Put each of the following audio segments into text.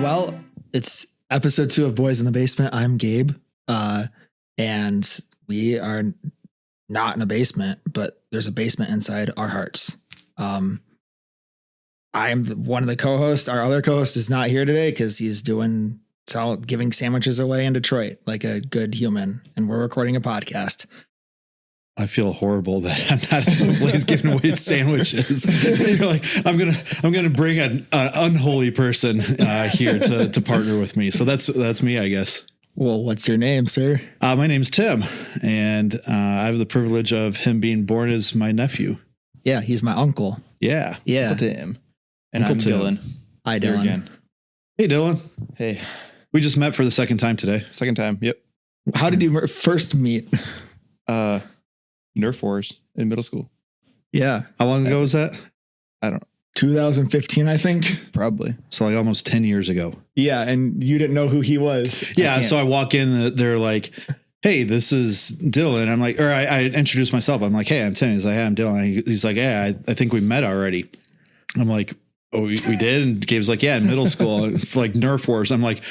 Well, it's episode 2 of Boys in the Basement. I'm Gabe. And we are not in a basement, but there's a basement inside our hearts. I'm one of the co-hosts. Our other co-host is not here today because he's giving sandwiches away in Detroit like a good human. And we're recording a podcast. I feel horrible that I'm not at some place giving away sandwiches. You're like, I'm gonna bring an unholy person here to partner with me. So that's me, I guess. Well, what's your name, sir? My name's Tim, and I have the privilege of him being born as my nephew. Yeah, he's my uncle. Yeah, Yeah. Uncle Tim. And Uncle I'm Tim. Dylan. Hi, Here Dylan. again. Hey, Dylan. Hey, We just met for the second time today. second time. Yep. How did you first meet? Nerf wars in middle school. Yeah, How long ago was that? 2015, I think. Probably. So like almost 10 years ago. Yeah, and you didn't know who he was. Yeah. can't- So I walk in, they're like, hey, this is Dylan. I'm like, I introduce myself. I'm like, hey, I'm Tim. He's like, hey, I'm Dylan. He's like, yeah, I think we met already. I'm like, oh, we did? And Gabe's like, yeah, in middle school. It's like Nerf wars. I'm like,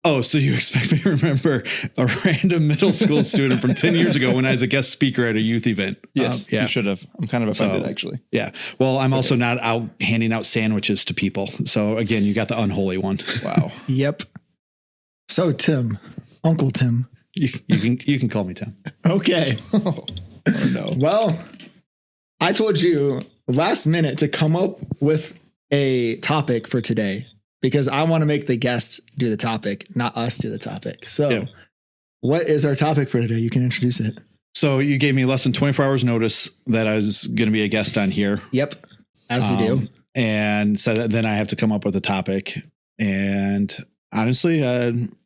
oh, so you expect me to remember a random middle school student from 10 years ago when I was a guest speaker at a youth event? Yes. Yeah. You should have. I'm kind of offended, So- actually. Yeah. Well, I'm also not out handing out sandwiches to people. So again, you got the unholy one. Wow. Yep. So Tim, Uncle Tim. You can call me Tim. Okay. Oh no. Well, I told you last minute to come up with a topic for today because I want to make the guests do the topic, not us do the topic. So Yeah. what is our topic for today? You can introduce it. So you gave me less than 24 hours notice that I was going to be a guest on here. Yep. As we do. And so then I have to come up with a topic. And honestly,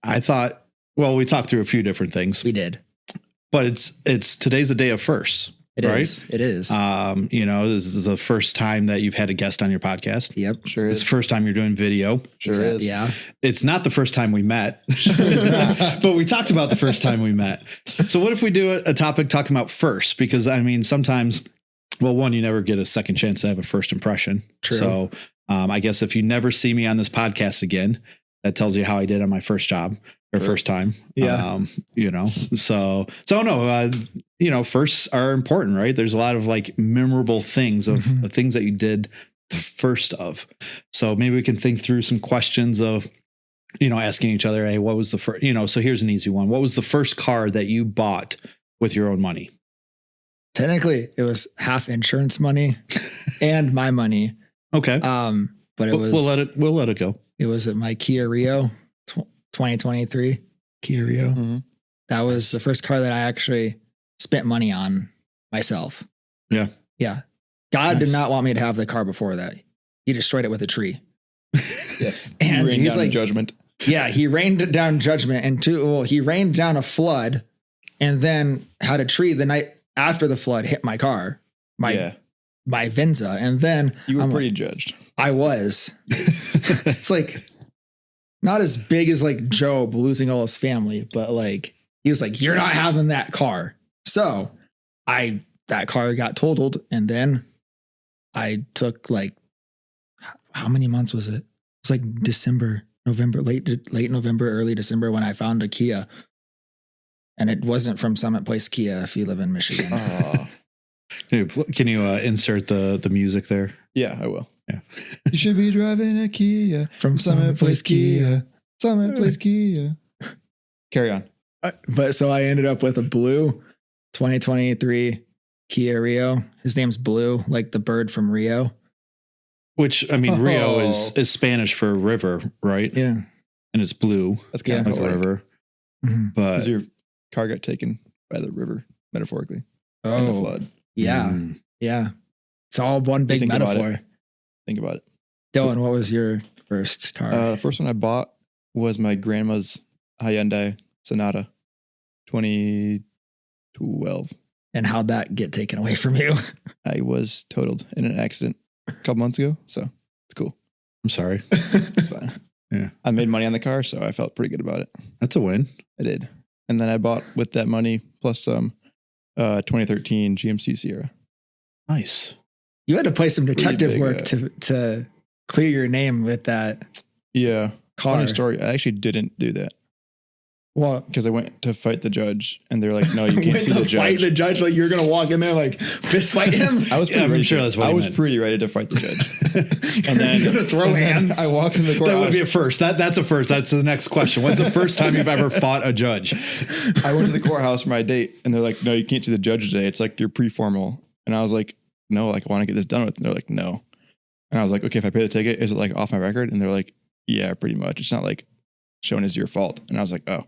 I thought, well, we talked through a few different things, We did. but it's today's a day of firsts, It right? is. It is. This is the first time that you've had a guest on your podcast. Yep. Sure It's is. the first time you're doing video. Sure is. Yeah. It's not the first time we met, but we talked about the first time we met. So what if we do a topic talking about first? Because I mean, sometimes, well, one, you never get a second chance to have a first impression. True. So I guess if you never see me on this podcast again, that tells you how I did on my first job or Sure. first time. Yeah. So no, firsts are important, right? There's a lot of like memorable things of Mhm. the things that you did first of. So maybe we can think through some questions of, asking each other, hey, what was the first, so here's an easy one. What was the first car that you bought with your own money? Technically, it was half insurance money and my money. Okay. But it was we'll let it go. it was my Kia Rio 2023 Kia Rio. Mhm. That was the first car that I actually spent money on myself. Yeah. Yeah. God did Nice. not want me to have the car before that. He destroyed it with a tree. Yes. And You rained he's down in like- judgment. Yeah, he rained down judgment and he rained down a flood and then had a tree the night after the flood hit my car, my Venza. And then You were I'm pretty judged. I was. It's like not as big as like Job losing all his family, but like he was like, you're not having that car. So that car got totaled, and then I took like how many months was it? It's like December, November, late November, early December when I found a Kia. And it wasn't from Summit Place Kia if you live in Michigan. Oh. Can you insert the music there? Yeah, I will. Yeah. You should be driving a Kia. From Summit Place Kia. Summit Place Kia. Carry on. But so I ended up with a blue 2023 Kia Rio. His name's Blue, like the bird from Rio. Which I mean, Rio Oh. is Spanish for river, right? Yeah. And it's blue, That's kind Yeah. of like a poetic. river. Mhm. But Because your car got taken by the river, metaphorically, in a Oh, flood. yeah. Mm. Yeah. It's all one big think about metaphor. Think about it. Dylan, what was your first car? The first one I bought was my grandma's Hyundai Sonata, 2012. And how'd that get taken away from you? I was totaled in an accident a couple months ago, so it's cool. I'm sorry. It's fine. Yeah. I made money on the car, so I felt pretty good about it. That's a win. I did. And then I bought with that money plus some 2013 GMC Sierra. Nice. You had to play some detective big, work to clear your name with that. Yeah. car. Funny story. I actually didn't do that Well, because I went to fight the judge, and they're like, "No, you can't went see to the fight judge." the judge like you're gonna walk in there like fist fight him. I was Yeah, I'm ready sure to, that's what I he was meant. pretty ready to fight the judge. And then You're gonna throw hands. I walk in the courthouse. That would be a first. That's a first. That's the next question. When's the first time you've ever fought a judge? I went to the courthouse for my date, and they're like, "No, you can't see the judge today. It's like you're pre-formal." And I was like, "No, like I want to get this done with." And they're like, "No." And I was like, "Okay, if I pay the ticket, is it like off my record?" And they're like, "Yeah, pretty much. It's not like showing it's your fault." And I was like, "Oh,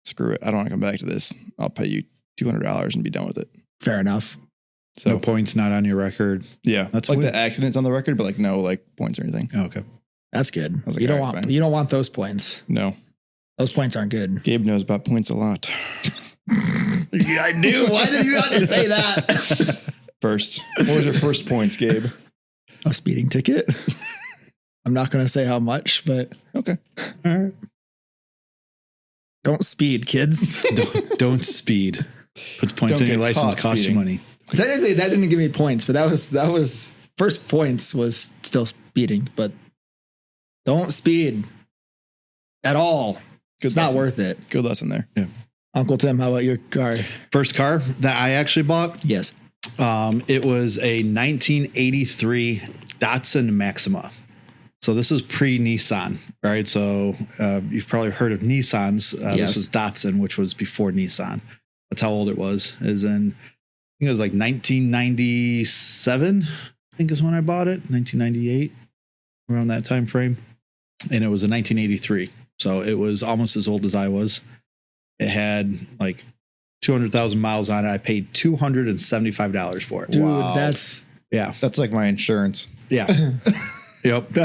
screw it. I don't want to come back to this. I'll pay you $200 and be done with it." Fair enough. So No points, not on your record. yeah, That's like weird. the accidents on the record, but like no like points or anything. Oh, okay. That's good. was like, you don't all want right, fine. you don't want those points. No, Those points aren't good. Gabe knows about points a lot. Yeah, I knew. Why did you have to say that? First, what was your first points, Gabe? A speeding ticket. I'm not going to say how much, but Okay. All right. don't speed, kids. Don't speed. Puts points Don't in your get license, caught costs you speeding. money. Technically, that didn't give me points, but that was first points was still speeding, but don't speed at all. Good It's not lesson. worth it. Good lesson there. Uncle Tim, how about your car? First car that I actually bought, Yes. it was a 1983 Datsun Maxima. So this is pre-Nissan, right? So you've probably heard of Nissans. Yes. This was Datsun, which was before Nissan. That's how old it was. Is in, I think it was like 1997, I think is when I bought it. 1998, around that time frame. And it was a 1983. So it was almost as old as I was. It had like 200,000 miles on it. I paid $275 for it. Dude, Wow. that's Yeah. That's like my insurance. Yeah. Yep.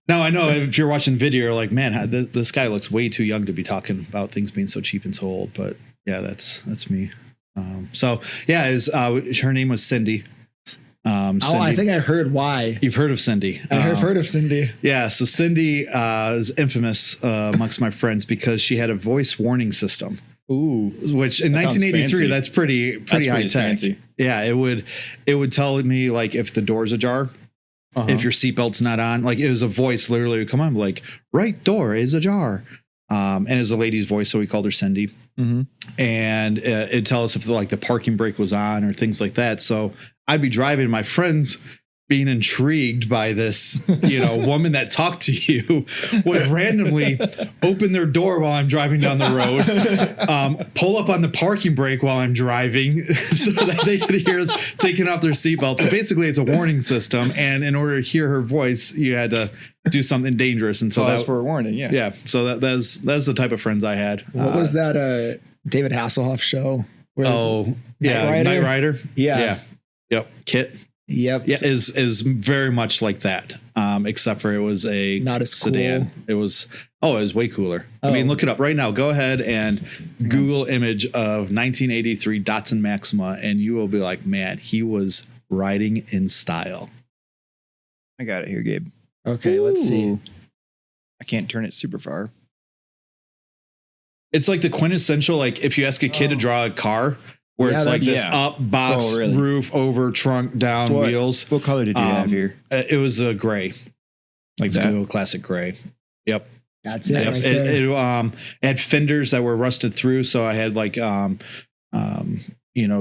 Now I know if you're watching the video, you're like, man, this guy looks way too young to be talking about things being so cheap and so old. But yeah, that's me. So yeah, it was, her name was Cindy. Cindy. oh, I think I heard why. You've heard of Cindy. I have heard of Cindy. Yeah. So Cindy is infamous amongst my friends because she had a voice warning system. Ooh. Which in That sounds 1983, fancy. that's pretty high pretty tech. fancy. Yeah, it would tell me like if the door's ajar, if your seatbelt's not on, like it was a voice literally would come on like right door is ajar, and it was a lady's voice, so we called her Cindy, and it'd tell us if the parking brake was on or things like that. So I'd be driving, my friends being intrigued by this, woman that talked to you would randomly open their door while I'm driving down the road, pull up on the parking brake while I'm driving so that they could hear us taking off their seatbelt. So basically it's a warning system. And in order to hear her voice, you had to do something dangerous. And so Pause that for a warning. Yeah. yeah. So that's the type of friends I had. What was that David Hasselhoff show? Where, Oh yeah. Rider? Knight Rider. Yeah. Yeah. Yep. Kit. Yep. Yeah, is very much like that, except for it was a Not as sedan. cool. It was way cooler. I mean, Oh. look it up right now. Go ahead and Google image of 1983 Datsun Maxima, and you will be like, man, he was riding in style. I got it here, Gabe. Okay, let's see. Ooh. I can't turn it super far. It's like the quintessential, like if you ask a kid to draw a car, where Yeah, it's like this that's- up box, Oh, really? roof, over, trunk, down, What- wheels. What color did you have here? It was a gray, Like it's a that? good old classic gray. Yep. That's it. Yep. Right there. It had fenders that were rusted through, so I had like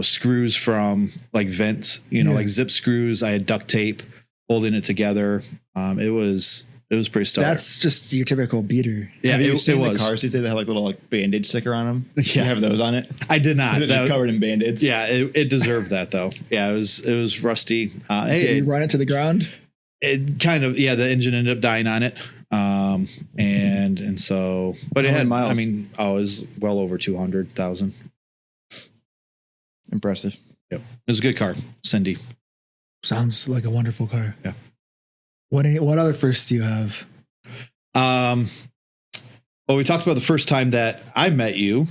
screws from like vents, like zip screws. I had duct tape holding it together. It was pretty stellar. That's just your typical beater. yeah, Have you it seen the was. cars these days that have like little bandage sticker on them? Yeah. You have those on it? I did not. They're That- just covered in band-aids. yeah, it deserved that though. Yeah, it was rusty. Did Hey, you run it to the ground? it kind of the engine ended up dying on it. And so, but it How many had miles? I mean, it was well over 200,000. Impressive. Yep, it was a good car, Cindy. Sounds like a wonderful car. Yeah. What other firsts do you have? Well, we talked about the first time that I met you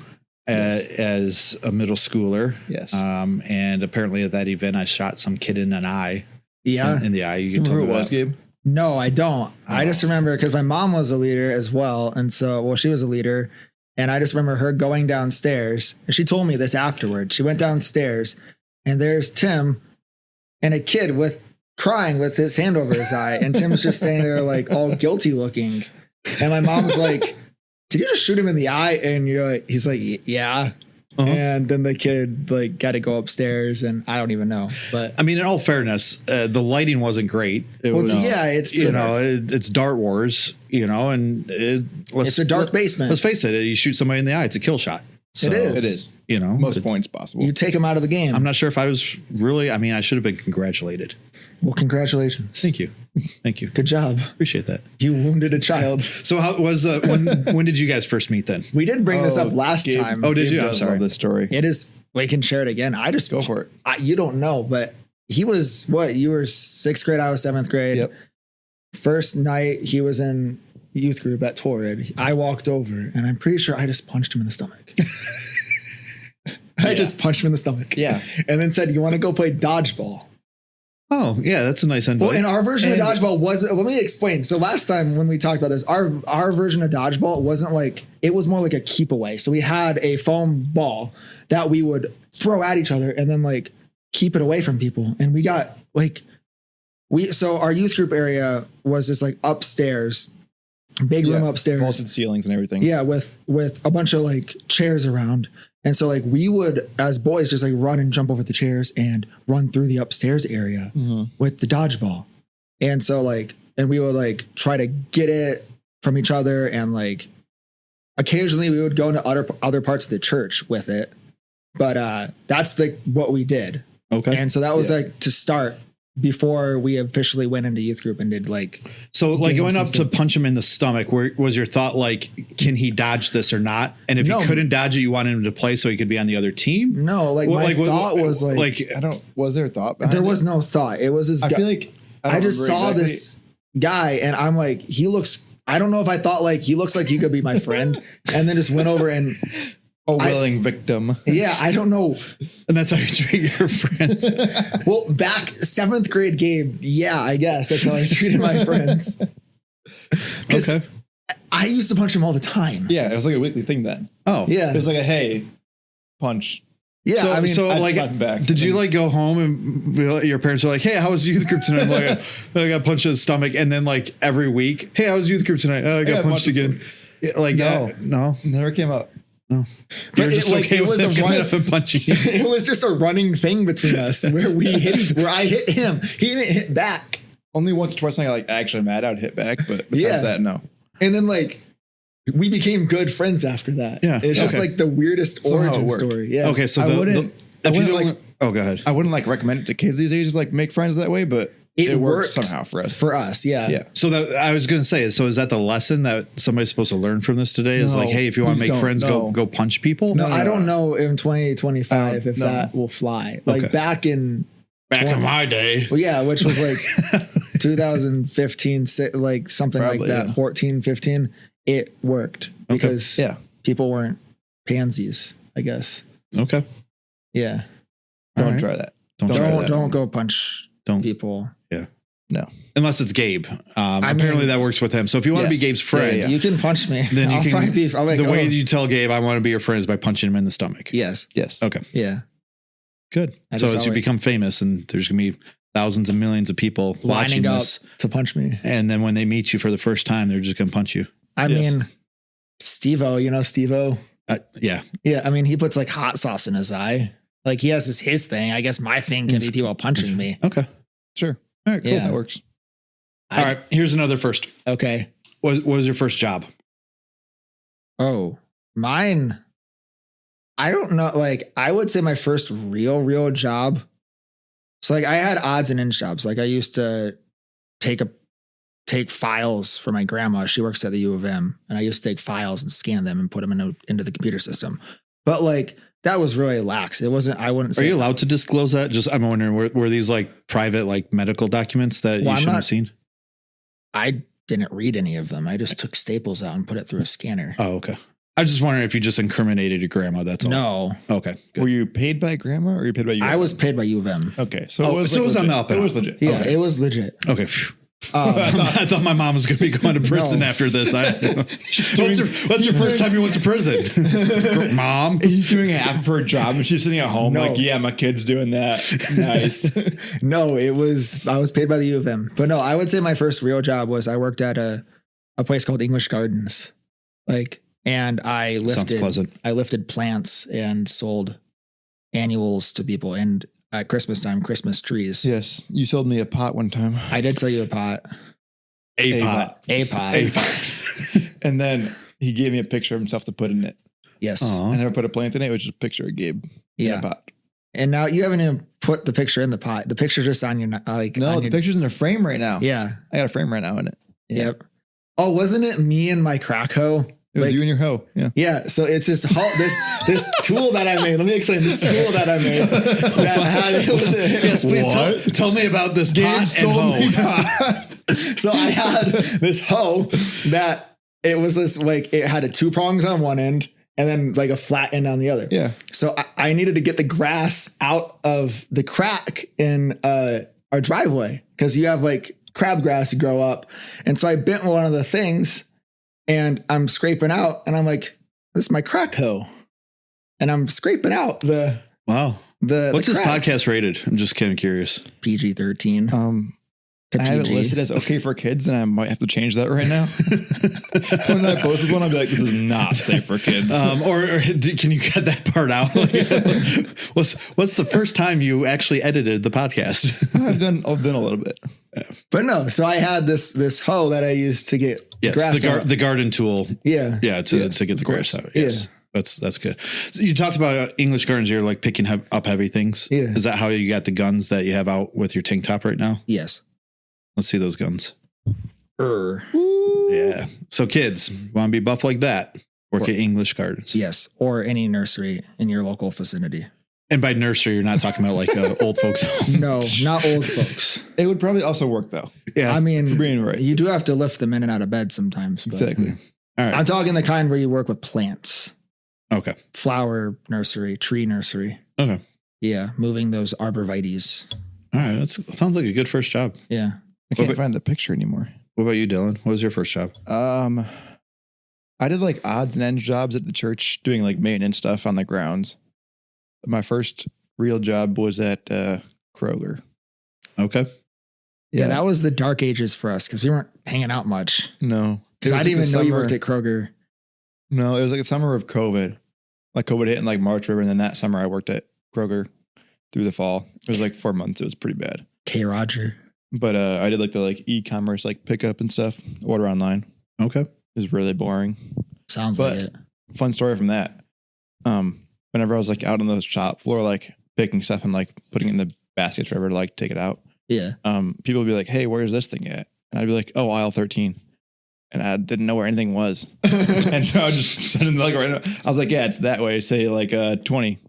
as a middle schooler. Yes. And apparently at that event, I shot some kid in an eye. Yeah. In the eye. You You can tell remember me who it was, that. Gabe? No, I don't. I just remember because my mom was a leader as well. And so, she was a leader. And I just remember her going downstairs. And she told me this afterwards. She went downstairs and there's Tim and a kid crying with his hand over his eye. And Tim's just standing there like all guilty looking. And my mom's like, did you just shoot him in the eye? And he's like, yeah. Uh-huh. And then the kid like got to go upstairs, and I don't even know. But I mean, in all fairness, the lighting wasn't great. It was, it's it's Dart Wars, and it's a dark basement. Let's face it, you shoot somebody in the eye, it's a kill shot. So, It is. It is. Most points possible. You take him out of the game. I'm not sure if I was really. I mean, I should have been congratulated. Well, congratulations. Thank you. Good job. Appreciate that. You wounded a child. So how was when did you guys first meet then? We did bring this up last Gabe- time. Oh, did Gabe you? I'm does sorry. love this story. It is. We can share it again. I just Go for it. You don't know, but he was what? You were 6th grade. I was 7th grade. Yep. First night he was in youth group at Torrid. I walked over, and I'm pretty sure I just punched him in the stomach. I just punched him in the stomach. Yeah. And then said, "You want to go play dodgeball?" Oh, yeah, that's a nice invite. Well, and our version of dodgeball wasn't. Let me explain. So last time when we talked about this, our version of dodgeball wasn't like, it was more like a keep away. So we had a foam ball that we would throw at each other and then like keep it away from people. And we got like so our youth group area was this like upstairs, big room upstairs. Vaulted ceilings and everything. Yeah, with a bunch of like chairs around. And so like we would, as boys, just like run and jump over the chairs and run through the upstairs area with the dodgeball. And so like, and we would like try to get it from each other. And like occasionally we would go into other parts of the church with it. But that's like what we did. Okay. And so that was like to start before we officially went into youth group and did like. So like games going and up to stuff. punch him in the stomach, where was your thought like, can he dodge this or not? And if No. he couldn't dodge it, you wanted him to play so he could be on the other team? No, like Well, my like, what- thought was like Was there a thought behind there it? was no thought. It was this I guy. feel like I just don't remember saw exactly. this guy and I'm like, he looks, I don't know if I thought like, he looks like he could be my friend. And then just went over and A willing victim. yeah, I don't know. And that's how you treat your friends. Well, back 7th grade Gabe. Yeah, I guess that's how I treated my friends. Because Okay. I used to punch him all the time. Yeah, it was like a weekly thing then. Oh, Yeah. It was like a hey, punch. Yeah. So, I mean, so I'd like, slap him back. did you like go home and your parents were like, "Hey, how was youth group tonight?" I'm like, I got punched in the stomach, and then like every week, "Hey, how was youth group tonight?" Oh, I got punched again. Like, No. no. Never came up. but You're just okay it with was him a coming run, up and punching you. it was just a running thing between us where where I hit him. He didn't hit back. Only once or twice I got like actually mad, I would hit back, but besides Yeah. that, no. And then like we became good friends after that. Yeah. It's just Okay. like the weirdest Somehow it origin worked. story. Yeah. Okay, so I the, wouldn't- if you wouldn't, don't, like- oh, go ahead. I wouldn't like recommend it to kids these days, like make friends that way, but it works worked somehow for us. For us, yeah. Yeah. So that I was going to say, so is that the lesson that somebody's supposed to learn from this today? Is No, like, hey, if you want to please make don't. friends, No. go punch people. No, I don't know in 2025 if no. that will fly. Like Okay. back in Back in my day, well, yeah, which was like 2015, like something Probably, like that, yeah. 14, 15, it worked because Yeah. people weren't pansies, I guess. okay, Yeah. Don't All right. try that. don't try Don't that. don't go punch Don't people. No. unless it's Gabe. I Apparently mean- that works with him. So if you want to be Yes. Gabe's friend, Yeah. You can punch me. then you I'll can. probably be, I'll be like, the way oh, you tell Gabe, I want to be your friend, is by punching him in the stomach. yes. Yes. Okay. Yeah. Good. I So just as you always- become famous, and there's going to be thousands and millions of people watching Lining up this, to punch me. and then when they meet you for the first time, they're just going to punch you. I Yes. mean, Steve-O, you know Steve-O? Yeah. Yeah, I mean, he puts like hot sauce in his eye. Like he has his thing. I guess my thing can be people punching me. Okay. Sure. All right. Cool. Yeah. That works. All right. Here's another first. Okay. What was your first job? Oh, mine. I don't know. Like, I would say my first real job. So, like, I had odds and ends jobs. Like, I used to take files for my grandma. She works at the U of M, and I used to take files and scan them and put them into the computer system. But like, that was really lax. It wasn't. I wouldn't Are say. you allowed to disclose that? Just I'm wondering, were these like private, like medical documents that Well, you I'm shouldn't not- have seen? I didn't read any of them. I just took staples out and put it through a scanner. Oh, okay. I was just wondering if you just incriminated your grandma. That's all. No, Okay. Good. Were you paid by grandma or were you paid by you? I was paid by U of M. Okay. So Oh, so it was on legit. the up and It was up. legit. Yeah, Okay. it was legit. Okay. Phew. Um, I thought my mom was going to be going to prison No. after this. What's your first time you went to prison? Mom. He's doing half of her job and she's sitting at home No. like, yeah, my kid's doing that. Nice. No, I was paid by the U of M. But no, I would say my first real job was I worked at a a place called English Gardens. And I Sounds pleasant. lifted plants and sold annuals to people. And at Christmas time, Christmas trees. Yes. You sold me a pot one time. I did sell you a pot. A pot. And then he gave me a picture of himself to put in it. Yes. Aw. I never put a plant in it. It was just a picture of Gabe in Yeah. a pot. And now you haven't even put the picture in the pot. The picture's just on your No, on the your, picture's in a frame right now. Yeah. I got a frame right now in it. Yeah. Yep. Oh, wasn't it me and my crack hoe? It was you and your hoe. Yeah. Yeah, so it's this this tool that I made. Let me explain this tool that I made. That had it was Yes, please tell me about this pot and hoe. So I had this hoe that it was this it had 2 prongs on one end and then like a flat end on the other. Yeah. So I needed to get the grass out of the crack in our driveway because you have crabgrass grow up, and so I bent one of the things. And I'm scraping out, and I'm like, "This is my crack hoe," and I'm scraping out the Wow. What's this podcast rated? I'm just kind of curious. PG-13. I have it listed as okay for kids, and I might have to change that right now. When I post this one, I'll be like, "This is not safe for kids." Can you cut that part out? What's the first time you actually edited the podcast? I've done a little bit. But no, so I had this hoe that I used to get grass out. the garden tool. Yeah, Yeah, to get the grass out. Yes. That's good. So you talked about English Gardens. You're like picking up heavy things. Yeah. Is that how you got the guns that you have out with your tank top right now? Yes. Let's see those guns. Or Yeah. So kids want to be buff like that? Work at English Gardens. yes, or any nursery in your local vicinity. And by nursery, you're not talking about like old folks home. No, not old folks. It would probably also work though. Yeah. I mean, For being right. you do have to lift them in and out of bed sometimes. But Exactly. All right. I'm talking the kind where you work with plants, Okay. flower nursery, tree nursery. Okay. Yeah, moving those arborvitaes. All right. That sounds like a good first job. Yeah. I can't find the picture anymore. What about you, Dylan? What was your first job? I did like odds and ends jobs at the church doing like maintenance stuff on the grounds. My first real job was at Kroger. Okay. Yeah, that was the dark ages for us because we weren't hanging out much. No. Because I didn't even know you worked at Kroger. No, it was like the summer of COVID. Like COVID hit in like March, and then that summer I worked at Kroger through the fall. It was like 4 months. It was pretty bad. K. Roger. But I did like the e-commerce pickup and stuff, order online. Okay. It was really boring. Sounds But- like it. Fun story from that. Whenever I was out on the shop floor, picking stuff and putting it in the baskets forever to take it out. Yeah. People would be like, "Hey, where's this thing at?" And I'd be like, "Oh, aisle 13." And I didn't know where anything was. And so I would just send them right now. I was like, "Yeah, it's that way." Say 20.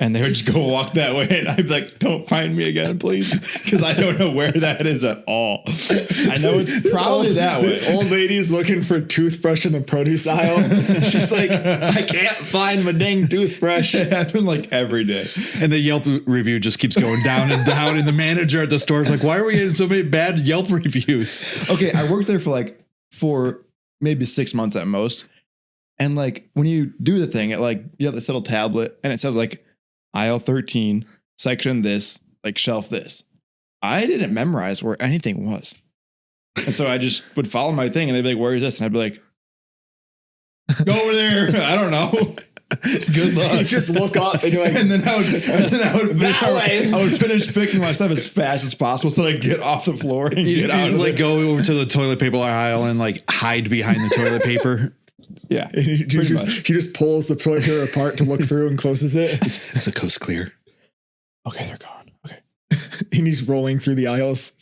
And they would just go walk that way. And I'd be like, "Don't find me again, please." Because I don't know where that is at all. I know it's probably that way. This old lady's looking for toothbrush in the produce aisle. She's like, I can't find my dang toothbrush. It happened every day. And the Yelp review just keeps going down and down. And the manager at the store is like, why are we getting so many bad Yelp reviews? Okay, I worked there for maybe 6 months at most. And when you do the thing, you have this little tablet and it says aisle 13, section this, shelf this. I didn't memorize where anything was. And so I just would follow my thing and they'd be like, "Where is this?" And I'd be like, "Go over there." I don't know. Good luck. You just look up and you're like, And then I would That way. I would finish picking my stuff as fast as possible so that I get off the floor and You get out of it. go over to the toilet paper aisle and hide behind the toilet paper. Yeah. he just pulls the toilet paper apart to look through and closes it. It's a coast clear. Okay, they're gone. Okay. And he's rolling through the aisles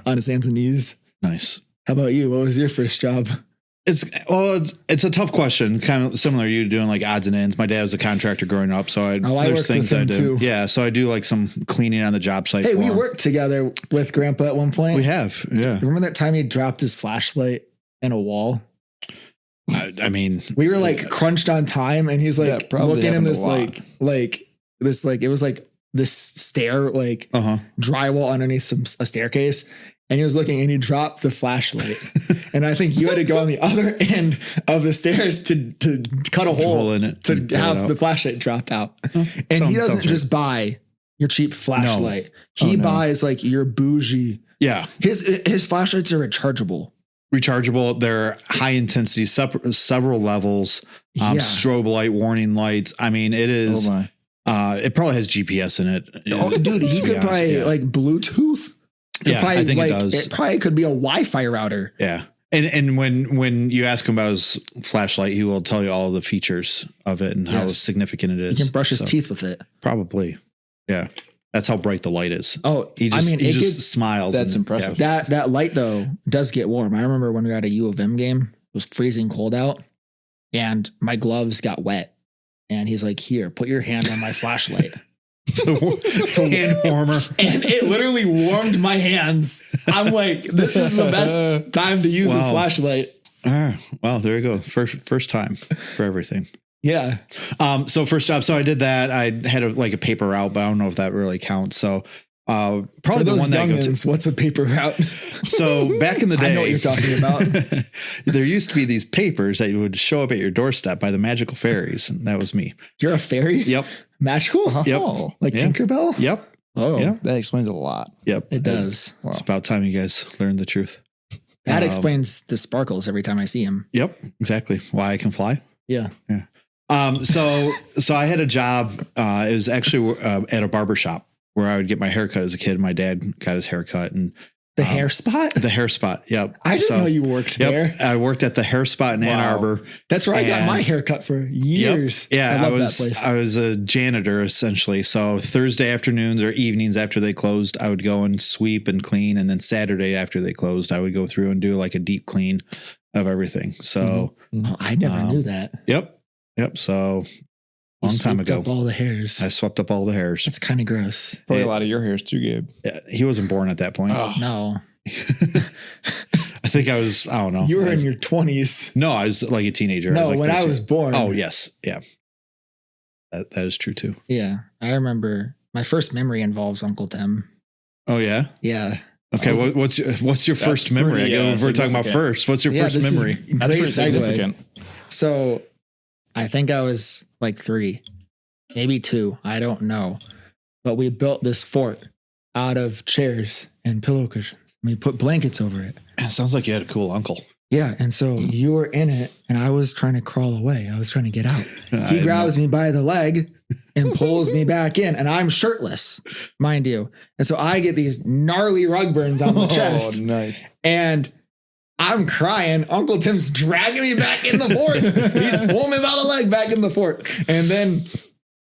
on his hands and knees. Nice. How about you? What was your first job? It's a tough question, kind of similar to you doing odds and ends. My dad was a contractor growing up, so I there's worked things with I him do. too. Yeah, so I do some cleaning on the job site. Hey, for we him. worked together with Grandpa at one point. We have, yeah. Remember that time he dropped his flashlight in a wall? I mean, We were crunched on time, and he's That probably looking in happened a this lot. it was this stair drywall underneath a staircase, and he was looking and he dropped the flashlight, and I think you had to go on the other end of the stairs to cut a hole in it to and pull it have out. the flashlight drop out. And he sounds doesn't right. just buy your cheap flashlight. He Oh, no. buys your bougie. Yeah, His flashlights are rechargeable. rechargeable. They're high intensity, several levels, Yeah. strobe light, warning lights. I mean, it is. Oh my. It probably has GPS in it. Oh, dude, he to be could honest, probably yeah. like Bluetooth. Could Yeah, probably, I think like, it does. It probably could be a Wi-Fi router. Yeah. And when you ask him about his flashlight, he will tell you all the features of it and how Yes. significant it He is. can brush his So, teeth with it. Probably. Yeah. That's how bright the light is. Oh, He just, I mean, he it just gets, smiles. That's and- impressive. that light though does get warm. I remember when we were at a U of M game, it was freezing cold out, and my gloves got wet. And he's like, "Here, put your hand on my flashlight." So hand warmer. And it literally warmed my hands. I'm like, this is the best time to use this Wow. flashlight. Well, there you go. First time for everything. Yeah. So first job. So I did that. I had a paper route, but I don't know if that really counts. So For probably the those one that I go to. youngins, what's a paper route? So back in the day, I know what you're talking about. there used to be these papers that would show up at your doorstep by the magical fairies, and that was me. You're a fairy? Yep. Magical? Yep. Oh, Like Yeah. Tinkerbell? Yep. Oh, Yeah. that explains a lot. Yep. it does. Wow. It's about time you guys learned the truth. That Um, explains the sparkles every time I see him. Yep. Exactly. Why I can fly. Yeah. So I had a job. It was actually at a barber shop where I would get my haircut as a kid. My dad got his haircut and The hair spot? the hair spot. Yep. I didn't So, know you worked Yep. there. I worked at the hair spot in Ann Wow. Arbor. That's where I got And- my haircut for years. Yeah, I love was that place. I was a janitor essentially. So Thursday afternoons or evenings after they closed, I would go and sweep and clean, and then Saturday after they closed, I would go through and do like a deep clean of everything. So Oh, I never knew that. yep. So You long time swooped ago, up all the hairs. I swept up all the hairs. That's kind of gross. Probably It- a lot of your hairs too, Gabe. Yeah, he wasn't born at that point. Oh. No. I think I was. I don't know. You were I in was- your 20s. No, I was like a teenager. No, like when I 13. was born. Oh yes, yeah. That is true too. Yeah. I remember my first memory involves Uncle Tim. Oh yeah. Yeah. Okay. Oh. what's your first memory? pretty, If we're talking about significant. first, what's your first this is memory? That's great pretty segue. significant. So I think I was like 3, maybe 2. I don't know. But we built this fort out of chairs and pillow cushions. We put blankets over it. It sounds like you had a cool uncle. Yeah. And so you were in it, and I was trying to crawl away. I was trying to get out. He grabs me by the leg and pulls me back in, and I'm shirtless, mind you. And so I get these gnarly rug burns on my chest, Oh, nice. and I'm crying. Uncle Tim's dragging me back in the fort. He's pulling me by the leg back in the fort. And then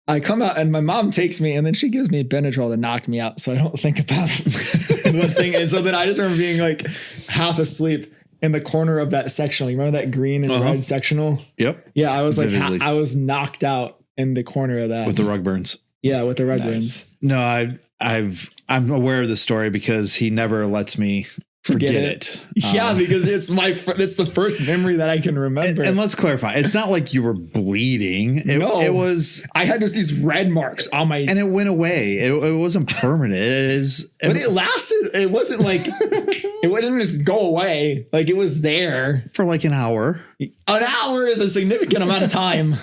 I come out, and my mom takes me, and then she gives me Benadryl to knock me out so I don't think about the thing. And so then I just remember being like half asleep in the corner of that sectional. You remember that green and Uh-huh. red sectional? Yep. Yeah, I was like, Vividly. I was knocked out in the corner of that. With the rug burns. yeah, with the red Nice. burns. No, I'm aware of the story because he never lets me forget it. Yeah, because it's it's the first memory that I can remember. And let's clarify, it's not like you were bleeding. No. It was, I had just these red marks on my. and it went away. It wasn't permanent. It is. but it lasted. It wasn't like it wouldn't just go away. Like it was there. for like an hour. An hour is a significant amount of time.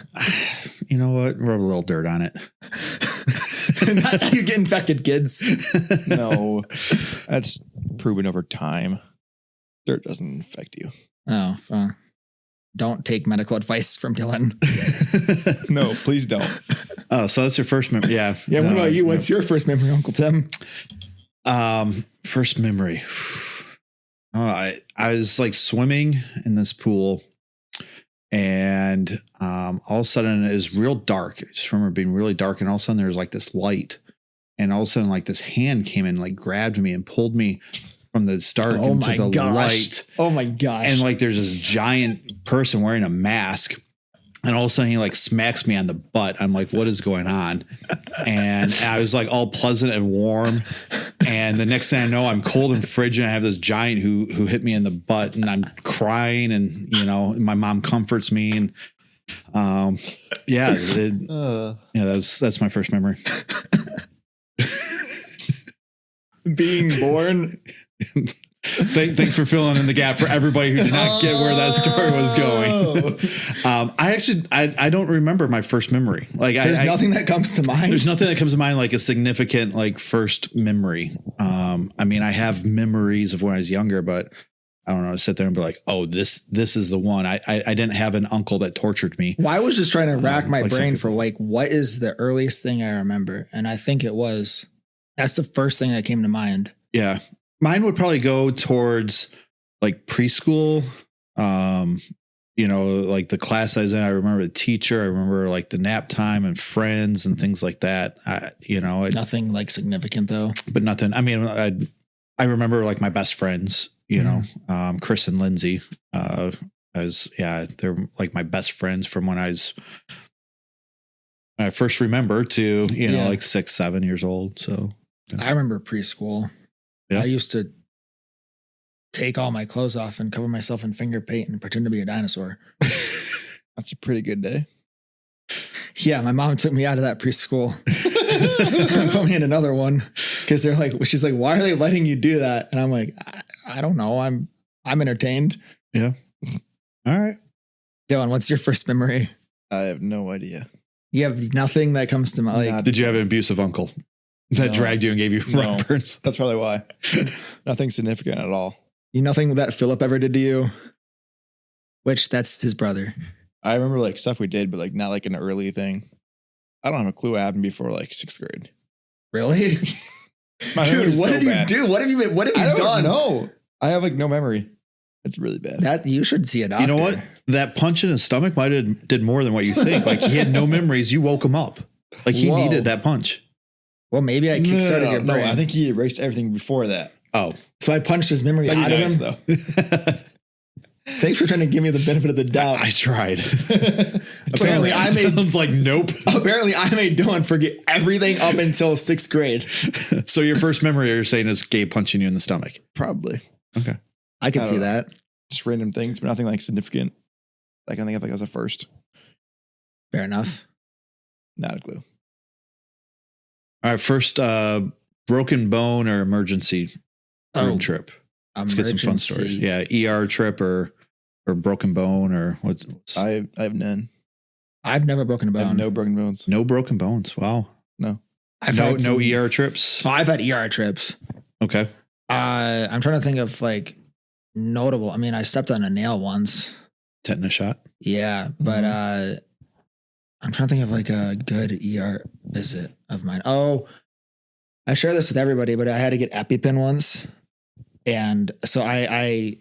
You know what? Rub a little dirt on it. And that's how you get infected, kids. No, that's proven over time. Dirt doesn't affect you. Oh, don't take medical advice from Dylan. No, please don't. Oh, so that's your first memory. Yeah. Yeah. What No, about you? no. What's your first memory, Uncle Tim? First memory. Oh, I was like swimming in this pool, and all of a sudden it was real dark. I just remember being really dark, and all of a sudden there was like this light, and all of a sudden like this hand came in, like grabbed me and pulled me from the dark Oh into my the gosh. light. Oh my gosh. And like there's this giant person wearing a mask. And all of a sudden he like smacks me on the butt. I'm like, what is going on? And I was like all pleasant and warm. And the next thing I know, I'm cold and frigid. I have this giant who hit me in the butt, and I'm crying, and you know, my mom comforts me. And that's my first memory. being born. Thanks for filling in the gap for everybody who did not get where that story was going. I don't remember my first memory. Like There's nothing that comes to mind. There's nothing that comes to mind like a significant like first memory. I mean, I have memories of when I was younger, but I don't know, sit there and be like, oh, this is the one. I didn't have an uncle that tortured me. Well, I was just trying to rack my like brain some for like, what is the earliest thing I remember? And I think that's the first thing that came to mind. Yeah. Mine would probably go towards like preschool. Like the class I was in, I remember the teacher, I remember like the nap time and friends and things like that. Nothing like significant though. But nothing. I mean, I remember like my best friends, Chris and Lindsay, they're like my best friends from when I first remember to, like 6, 7 years old. So I remember preschool. Yeah. I used to take all my clothes off and cover myself in finger paint and pretend to be a dinosaur. That's a pretty good day. Yeah, my mom took me out of that preschool and put me in another one because she's like, why are they letting you do that? And I'm like, I don't know. I'm entertained. Yeah. All right. Dylan, what's your first memory? I have no idea. You have nothing that comes to mind. Like, Did you have an abusive uncle that dragged you and gave you rug burns? That's probably why. Nothing significant at all. nothing that Philip ever did to you, which that's his brother. I remember like stuff we did, but like not like an early thing. I don't have a clue what happened before like 6th grade. Really? Dude, what did you do? What have you done? No, I have like no memory. It's really bad. That you should see a doctor. You know what? That punch in his stomach might have did more than what you think. Like he had no memories. You woke him up. Like he needed that punch. Well, maybe I kickstarted your brain. No, I think he erased everything before that. Oh, so I punched his memory out of him. Though. Thanks for trying to give me the benefit of the doubt. I tried. Apparently, I made. Dylan's like, nope. Apparently, I made Dylan forget everything up until 6th grade. So your first memory you're saying is Gabe punching you in the stomach. Probably. Okay. I can see that. Just random things, but nothing like significant. I can think of like as a first. Fair enough. Not a clue. All right. First, broken bone or emergency room trip. Let's get some fun stories. Yeah. ER trip or broken bone or what's I have none. I've never broken a I bone. have no broken bones. No broken bones. Wow. No. I've no had some, ER trips. Oh, I've had ER trips. Okay. I'm trying to think of like notable. I mean, I stepped on a nail once. Tetanus shot. Yeah, but I'm trying to think of like a good ER visit of mine. Oh, I share this with everybody, but I had to get EpiPen once. And so I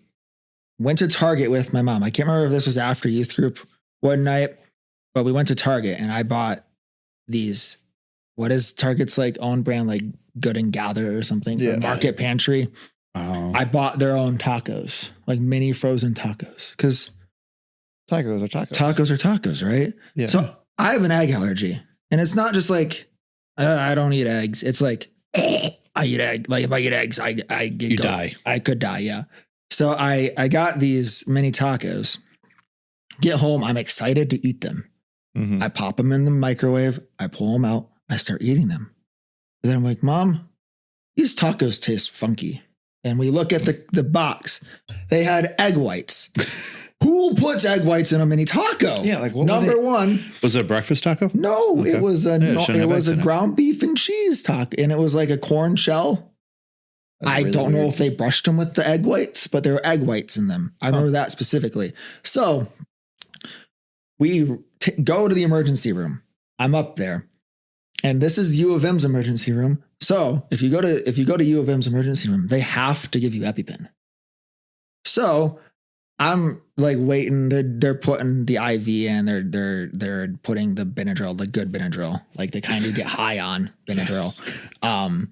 went to Target with my mom. I can't remember if this was after youth group one night, but we went to Target and I bought these, what is Target's like own brand, like Good and Gather or something, Yeah. Market Pantry. Oh. I bought their own tacos, like mini frozen tacos, because Tacos are tacos. tacos are tacos, right? Yeah. So I have an egg allergy, and it's not just like I don't eat eggs. It's like I eat egg. Like if I eat eggs, I die. I could die. Yeah. So I got these mini tacos. Get home, I'm excited to eat them. Mhm. I pop them in the microwave. I pull them out. I start eating them. And then I'm like, Mom, these tacos taste funky. And we look at the box. They had egg whites. Who puts egg whites in a mini taco? Yeah, like what Number one. Was it a breakfast taco? No, Okay. it was it shouldn't have a eggs in it. ground beef and cheese taco, and it was like a corn shell. That's I really don't know weird. if they brushed them with the egg whites, but there were egg whites in them. I remember that specifically. So we go to the emergency room. I'm up there, and this is U of M's emergency room. So if you go to U of M's emergency room, they have to give you EpiPen. So I'm like waiting. They're putting the IV in. They're putting the Benadryl, the good Benadryl, like they kind of get high on Benadryl. Yes.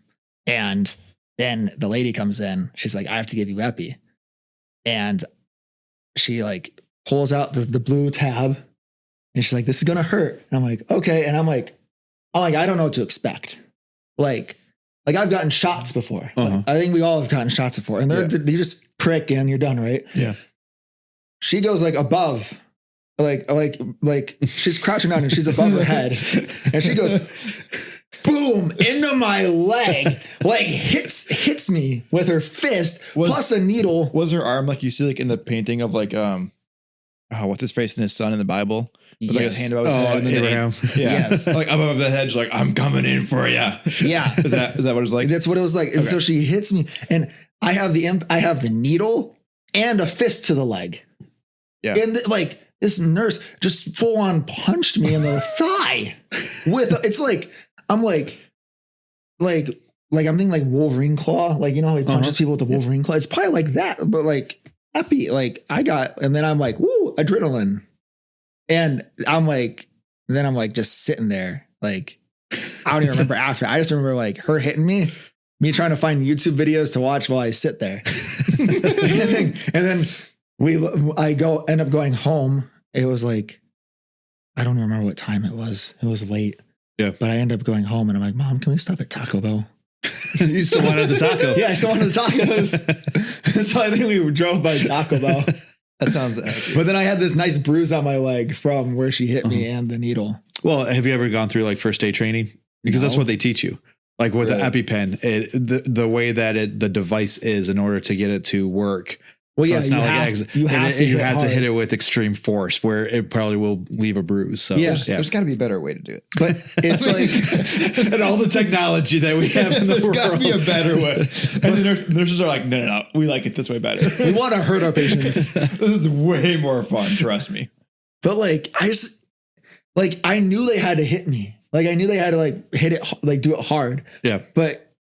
And then the lady comes in. She's like, I have to give you Epi. And she like pulls out the blue tab and she's like, this is going to hurt. And I'm like, okay. And I'm like, I don't know what to expect. Like I've gotten shots before. Uh-huh. I think we all have gotten shots before and they just prick and you're done. Right. Yeah. She goes like above, like she's crouching down and she's above her head and she goes, boom, into my leg, like hits me with her fist plus a needle. Was her arm like you see like in the painting of like what's his face and his son in the Bible? With like his hand above his head. And then Abraham. Yeah. Yes. Like above the head, she's like, I'm coming in for you. Yeah. Is that what it's like? That's what it was like. And so she hits me and I have the needle and a fist to the leg. Yeah. And like this nurse just full on punched me in the thigh with, it's like, I'm like I'm thinking like Wolverine claw, like, you know, how he punches people with the Wolverine claw. It's probably like that, but like epi, like I got, and then I'm like, woo, adrenaline. And I'm like just sitting there. Like, I don't even remember after. I just remember like her hitting me trying to find YouTube videos to watch while I sit there. and then I end up going home. It was like, I don't even remember what time it was. It was late. Yeah. But I ended up going home and I'm like, Mom, can we stop at Taco Bell? You still wanted the taco. Yeah, I still wanted the tacos. So I think we drove by Taco Bell. That sounds accurate. But then I had this nice bruise on my leg from where she hit me and the needle. Well, have you ever gone through like first aid training? Because that's No. what they teach you. Like with the EpiPen, the way that the device is in order to get it to work. Well, So yeah, it's not you have to hit it with extreme force where it probably will leave a bruise. So Yeah. There's got to be a better way to do it. But it's like, and all the technology that we have in the There's got to world. be a better way. And the nurses are like, no, we like it this way better. we want to hurt our patients. This is way more fun. Trust me. But like, I knew they had to hit me. Like, I knew they had to like hit it, like do it hard. Yeah. But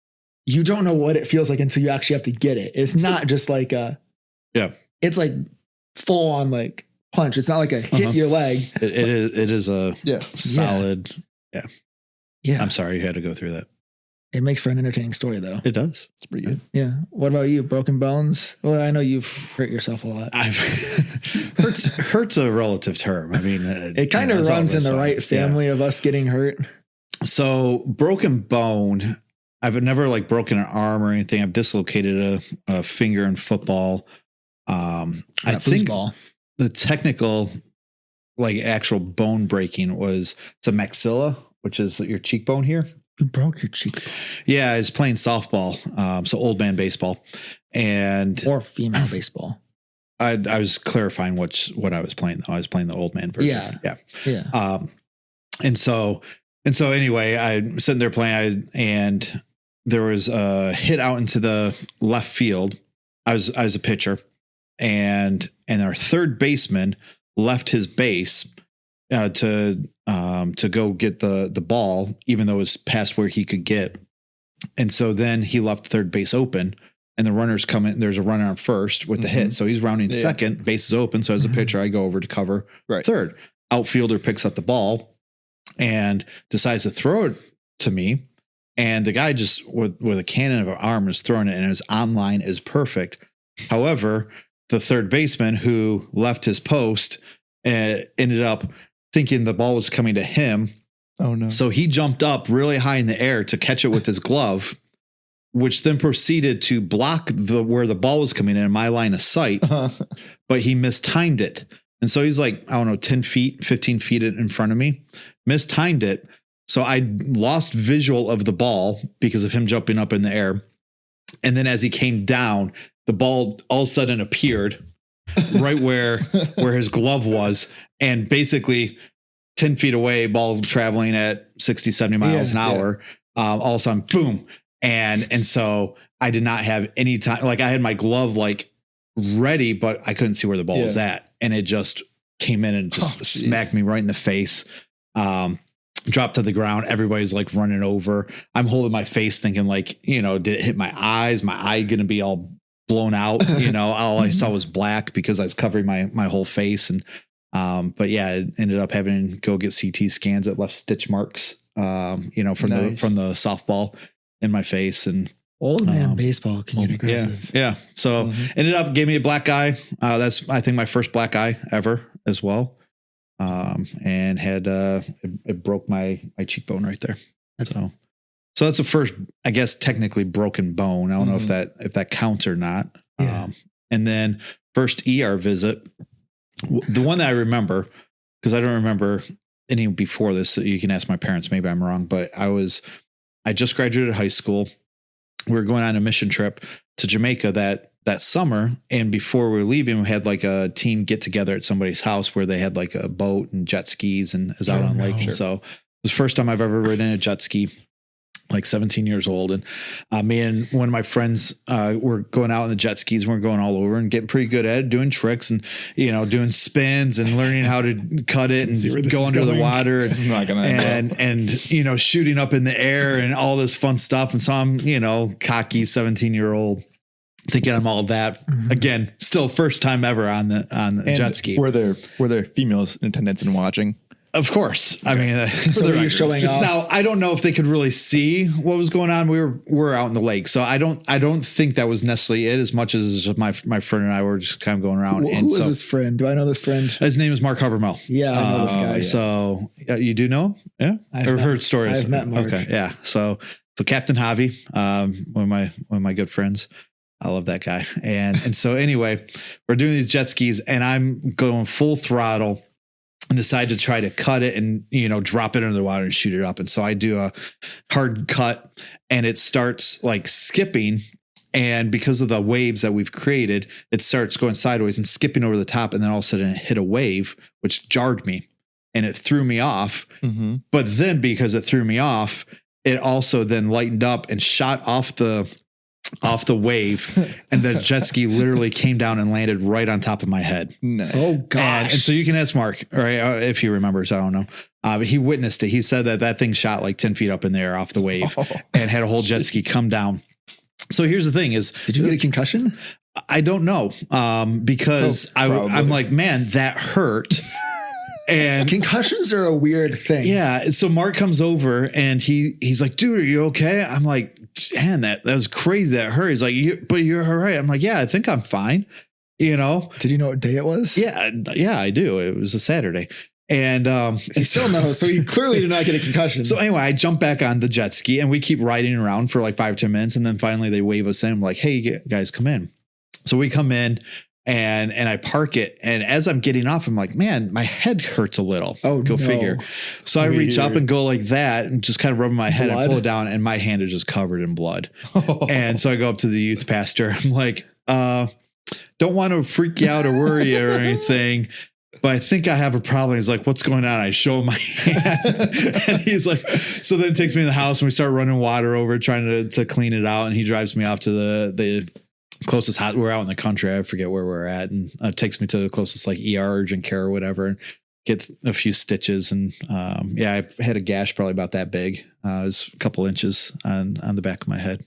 you don't know what it feels like until you actually have to get it. It's not just like Yeah. It's like full on like punch. It's not like a hit your leg. It is a Yeah. solid. Yeah. I'm sorry you had to go through that. It makes for an entertaining story though. It does. It's pretty good. Yeah. What about you? Broken bones? Well, I know you've hurt yourself a lot. Hurt's a relative term. I mean, It kind of runs in the right family of us getting hurt. So broken bone, I've never like broken an arm or anything. I've dislocated a finger in football. I think Foosball. the technical, like actual bone breaking it's a maxilla, which is your cheekbone here. You broke your cheek. Yeah, I was playing softball, so old man baseball, and Or female baseball. I was clarifying what I was playing though. I was playing the old man version. Yeah. And so anyway, I'm sitting there playing, and there was a hit out into the left field. I was a pitcher, and our third baseman left his base to go get the ball, even though it was past where he could get. And so then he left third base open, and the runners come in. There's a runner on first with the hit. So he's rounding second, base is open. So as a pitcher, I go over to cover third. Outfielder picks up the ball and decides to throw it to me. And the guy just with a cannon of an arm is throwing it, and his online is perfect. However, the third baseman who left his post ended up thinking the ball was coming to him. Oh no. So he jumped up really high in the air to catch it with his glove, which then proceeded to block where the ball was coming in my line of sight, but he mistimed it. And so he's like, I don't know, 10 feet, 15 feet in front of me, mistimed it. So I lost visual of the ball because of him jumping up in the air. And then as he came down, the ball all of a sudden appeared right where his glove was. And basically 10 feet away, ball traveling at 60, 70 miles an hour. All of a sudden, boom. And so I did not have any time. Like I had my glove like ready, but I couldn't see where the ball was at. And it just came in and just smacked me right in the face. Dropped to the ground. Everybody's like running over. I'm holding my face thinking like, did it hit my eyes? My eye going to be all blown out? All I saw was black because I was covering my whole face. And, but yeah, it ended up having to go get CT scans that left stitch marks, from the softball in my face. And old man baseball can get aggressive. Yeah. So ended up gave me a black eye. That's, I think, my first black eye ever as well. And had, it broke my cheekbone right there. So that's the first, I guess, technically broken bone. I don't know if that counts or not. Yeah. And then first ER visit, the one that I remember, because I don't remember any before this, so you can ask my parents, maybe I'm wrong, but I just graduated high school. We were going on a mission trip to Jamaica that summer. And before we were leaving, we had like a team get together at somebody's house where they had like a boat and jet skis and is out on lake. And so it was the first time I've ever ridden a jet ski. like 17 years old. And me and one of my friends were going out on the jet skis. We're going all over and getting pretty good at it, doing tricks and, doing spins and learning how to cut it and go under the water. This is not going to end well. And shooting up in the air and all this fun stuff. And so I'm, cocky 17-year-old thinking I'm all that. Again, still first time ever on the jet ski. Were there females in attendance and watching? Of course. Okay. I mean, so were you showing off? Now, I don't know if they could really see what was going on. We were out in the lake, so I don't think that was necessarily it as much as my friend and I were just kind of going around. Who was this friend? Do I know this friend? His name is Mark Hovermell. Yeah, I know this guy. Yeah. So you do know him? Yeah, I've heard stories. I've met Mark. Okay, yeah. So Captain Javi, one of my good friends. I love that guy. And so anyway, we're doing these jet skis, and I'm going full throttle. And decide to try to cut it and, drop it under the water and shoot it up. And so I do a hard cut and it starts like skipping. And because of the waves that we've created, it starts going sideways and skipping over the top. And then all of a sudden it hit a wave, which jarred me and it threw me off. Mm-hmm. But then because it threw me off, it also then lightened up and shot off the wave, and the jet ski literally came down and landed right on top of my head. Nice. Oh gosh. And so you can ask Mark, right, if he remembers, I don't know. But he witnessed it. He said that thing shot like 10 feet up in the air off the wave and had a whole jet ski come down. So here's the thing is, did you get a concussion? I don't know. Because I'm like, man, that hurt. And concussions are a weird thing. Yeah. So Mark comes over and he's like, dude, are you okay? I'm like, man, that was crazy. That hurt. He's like, but you're all right. I'm like, yeah, I think I'm fine. Did you know what day it was? Yeah, I do. It was a Saturday. And he still knows. So he clearly did not get a concussion. So anyway, I jump back on the jet ski and we keep riding around for like 5 or 10 minutes. And then finally they wave us in. I'm like, hey guys, come in. So we come in. And I park it. And as I'm getting off, I'm like, man, my head hurts a little. Oh, go figure. So I reach up and go like that and just kind of rub my head and pull it down. And my hand is just covered in blood. And so I go up to the youth pastor. I'm like, don't want to freak you out or worry you or anything, but I think I have a problem. He's like, what's going on? I show him my hand. And he's like, so then it takes me in the house and we start running water over, trying to clean it out. And he drives me off to the closest we're out in the country. I forget where we're at, and takes me to the closest like ER, urgent care or whatever, and get a few stitches. And I had a gash probably about that big. It was a couple inches on the back of my head.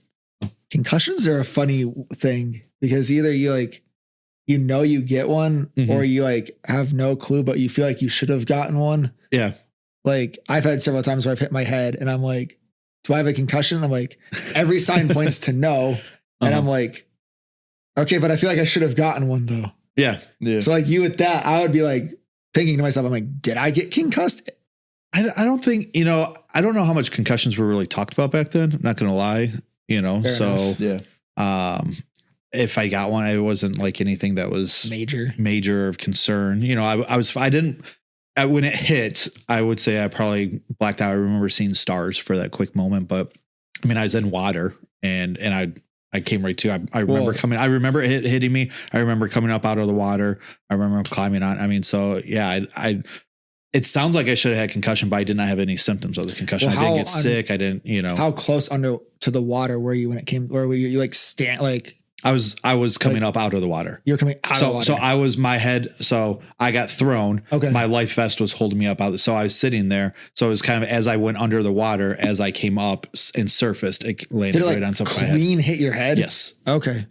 Concussions are a funny thing because either you you get one, or you have no clue, but you feel like you should have gotten one. Yeah. Like I've had several times where I've hit my head and I'm like, do I have a concussion? I'm like, every sign points to no. And I'm like, okay, but I feel like I should have gotten one though. Yeah. So like you with that, I would be like thinking to myself, I'm like, did I get concussed? I don't think, I don't know how much concussions were really talked about back then. I'm not going to lie, Fair so enough. If I got one, it wasn't like anything that was major of concern. When it hit, I would say I probably blacked out. I remember seeing stars for that quick moment, but I mean, I was in water and I came right to. I remember coming. I remember it hitting me. I remember coming up out of the water. I remember climbing on. I mean, so yeah, it sounds like I should have had concussion, but I did not have any symptoms of the concussion. I didn't get sick. I didn't. How close to the water were you when it came? Where were you I was coming up out of the water. You're coming out of the water. So I was my head. So I got thrown. Okay. My life vest was holding me up out. So I was sitting there. So it was kind of as I went under the water, as I came up and surfaced, it landed right on top of my head. Clean hit your head? Yes. Okay.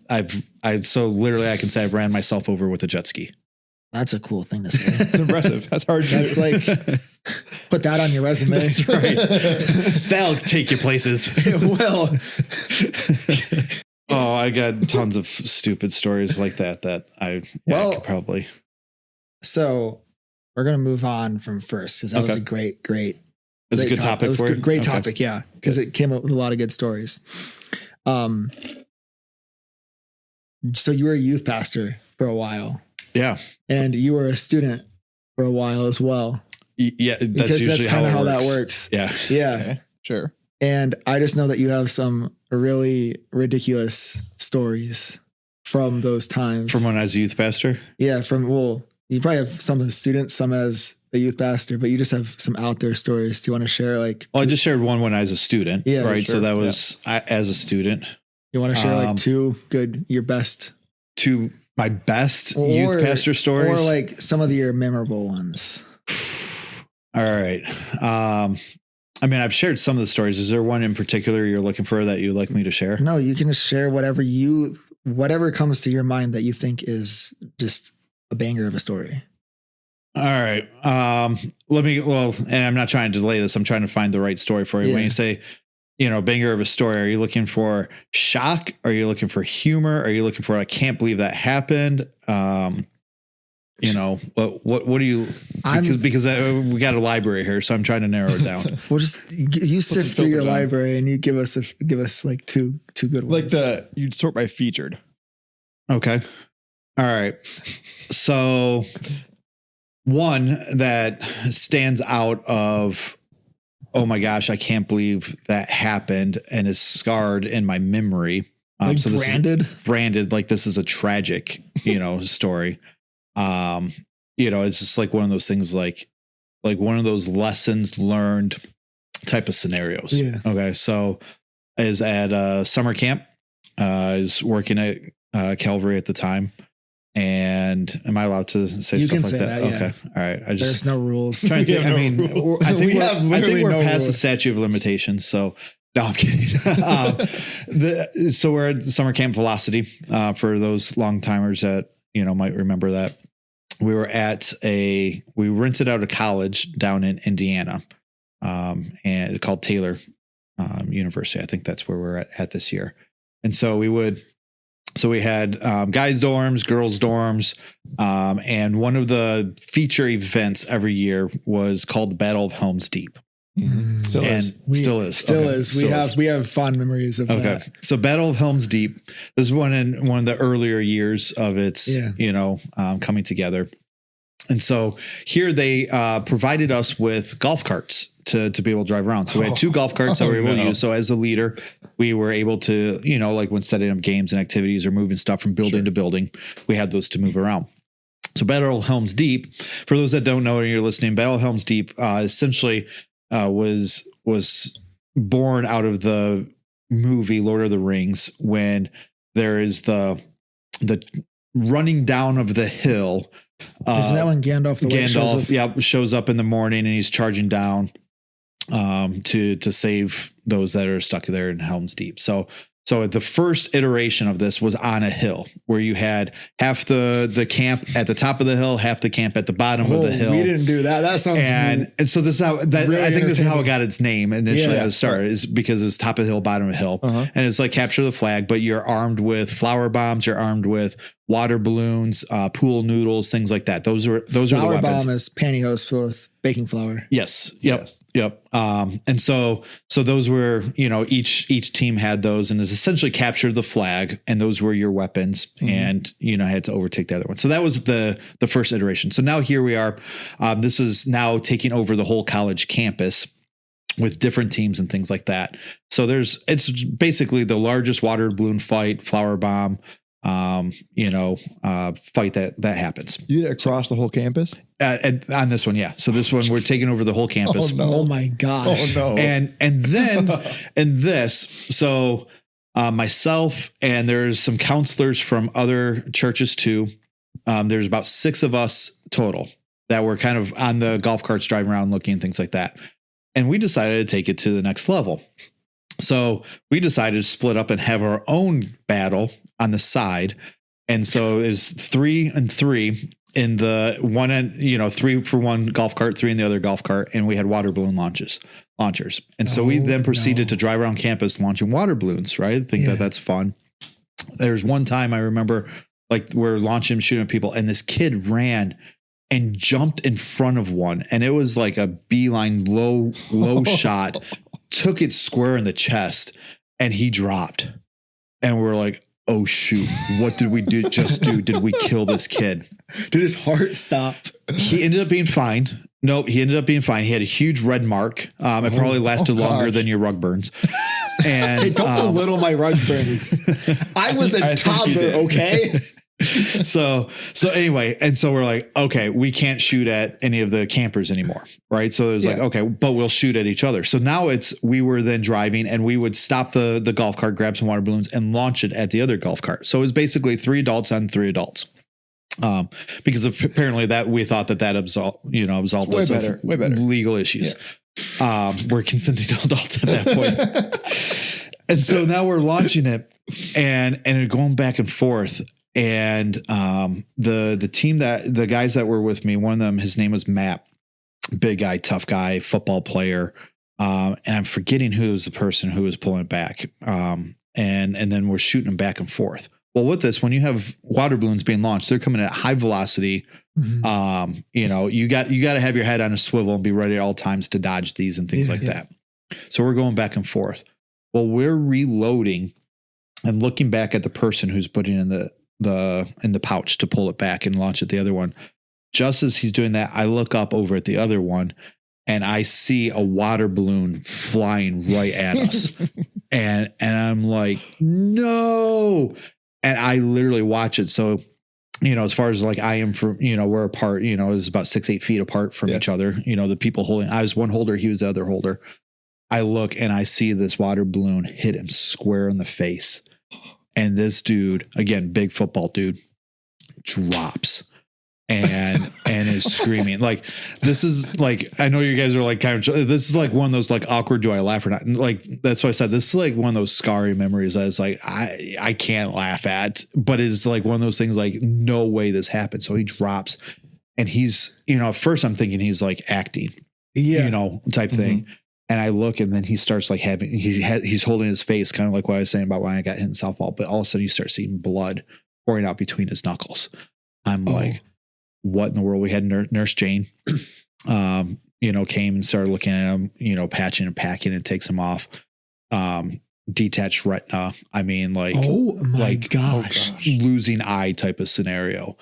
So literally I can say I've ran myself over with a jet ski. That's a cool thing to say. It's impressive. That's hard. That's like, put that on your resume. That's right. That'll take you places. It will. Oh, I got tons of stupid stories like that I could probably. So we're going to move on from first because that was a great. It was a good topic for you? Great topic, yeah. Because it came up with a lot of good stories. So you were a youth pastor for a while. Yeah. And you were a student for a while as well. Yeah. That's kind of how that works. Yeah. Yeah. Okay, sure. And I just know that you have some really ridiculous stories from those times. From when I was a youth pastor? Yeah. You probably have some as students, some as a youth pastor, but you just have some out there stories. Do you want to share? Like, Well, I just shared one when I was a student, Yeah, right? sure. So that was as a student. you want to share like Um, two good, your best, To my best Or- youth pastor stories. or like some of your memorable ones. All right. I mean, I've shared some of the stories. Is there one in particular you're looking for that you'd like me to share? No, you can just share whatever comes to your mind that you think is just a banger of a story. All right. And I'm not trying to delay this. I'm trying to find the right story for you. When Yeah. you say, banger of a story, are you looking for shock? Are you looking for humor? Are you looking for, I can't believe that happened? What do you, because we got a library here, so I'm trying to narrow it down. We'll just you sift through your filters on. library and you give us like two good ones. Like you'd sort by featured. Okay. All right. So one that stands out of, oh my gosh, I can't believe that happened and is scarred in my memory. like so this branded. is branded like this is a tragic, story. It's just like one of those things, like one of those lessons learned type of scenarios. Yeah. Okay. So is at summer camp, is working at Calvary at the time. And am I allowed to say You stuff can like say that? that, yeah. Okay. All right. I There's just no rules. trying to We think. have I no mean, rules. I think We we're, have I think literally we're no past the rules. statute of limitations. So no, I'm kidding. So we're at summer camp Velocity. For those long timers that, might remember that. We rented out a college down in Indiana, and it's called Taylor University. I think that's where we're at this year. And so we had guys dorms, girls dorms, and one of the feature events every year was called the Battle of Helm's Deep. Still And is. still is. Still Okay. is. Still We have fond memories of Okay. that. So Battle of Helm's Deep. This is one of the earlier years of its, coming together. And so here they provided us with golf carts to be able to drive around. So we had two golf carts that we were able to use. So as a leader, we were able to, like when setting up games and activities or moving stuff from building to building, we had those to move around. So Battle of Helm's Deep, for those that don't know and you're listening, Battle of Helm's Deep essentially was born out of the movie Lord of the Rings, when there is the running down of the hill. Isn't that when Gandalf the White shows up? Shows up in the morning and he's charging down to save those that are stuck there in Helm's Deep. So the first iteration of this was on a hill where you had half the camp at the top of the hill, half the camp at the bottom of the hill. We didn't do that. That sounds And so this is how Really I think this is how it entertaining. got its name initially Yeah. at the start, is because it was top of the hill, bottom of the hill. Uh-huh. And it's like capture the flag, but you're armed with flower bombs, you're armed with water balloons, pool noodles, things like that. Those are the flour weapons. bomb is pantyhose filled with baking flour. Yes. Yep. Yes. Yep. And so those were, each team had those, and is essentially captured the flag, and those were your weapons, and had to overtake the other one. So that was the first iteration. So now here we are. This is now taking over the whole college campus with different teams and things like that. So it's basically the largest water balloon fight, flower bomb, fight that happens. You did it across the whole campus? On this one, yeah. So this one, we're taking over the whole campus. Oh, no. Oh my gosh. Oh, no. And then in this, so myself and there's some counselors from other churches too. There's about 6 of us total that were kind of on the golf carts driving around looking and things like that. And we decided to take it to the next level. So we decided to split up and have our own battle on the side. And so it was 3 and 3 in the one end, 3 for one golf cart, 3 in the other golf cart. And we had water balloon launchers. And so we then proceeded to drive around campus launching water balloons, right? I think that's fun. There's one time I remember, like, we're launching, shooting at people, and this kid ran and jumped in front of one. And it was like a beeline low shot, took it square in the chest, and he dropped. And we were like, oh shoot, what did we just do? Did we kill this kid? Did his heart stop? He ended up being fine. Nope, he ended up being fine. He had a huge red mark. It probably lasted longer gosh. than your rug burns. And Hey, don't belittle my rug burns. I was I a think he toddler, did. okay? So anyway, and so we're like, okay, we can't shoot at any of the campers anymore. Right. So it was like, okay, but we'll shoot at each other. So now we were then driving and we would stop the golf cart, grab some water balloons and launch it at the other golf cart. So it was basically 3 adults on 3 adults. Because apparently that we thought that absolved us of way better legal issues. Yeah. We're consenting adults at that point. And so now we're launching it and going back and forth. And the team the guys that were with me, one of them, his name was Matt, big guy, tough guy, football player. And I'm forgetting who was the person who was pulling it back. And then we're shooting them back and forth. Well, with this, when you have water balloons being launched, they're coming at high velocity. Mm-hmm. You got to have your head on a swivel and be ready at all times to dodge these and things like that. So we're going back and forth. Well, we're reloading and looking back at the person who's putting in the pouch to pull it back and launch at the other one. Just as he's doing that, I look up over at the other one and I see a water balloon flying right at us. and I'm like, no. And I literally watch it. So, as far as like I am from, we're apart, it's about 6-8 feet apart from each other. The people holding, I was one holder, he was the other holder. I look and I see this water balloon hit him square in the face. And this dude, again, big football dude, drops and is screaming. Like, this is like, I know you guys are like, this is like one of those like awkward, do I laugh or not? And like, that's why I said, this is like one of those scarring memories I was like, I can't laugh at, but it's like one of those things like, no way this happened. So he drops and he's, at first I'm thinking he's like acting, type thing. And I look and then he starts like he's holding his face, kind of like what I was saying about when I got hit in softball, but all of a sudden you start seeing blood pouring out between his knuckles. I'm like, what in the world? We had Nurse Jane, came and started looking at him, patching and packing and takes him off. Detached retina. I mean, like, oh my gosh, losing eye type of scenario.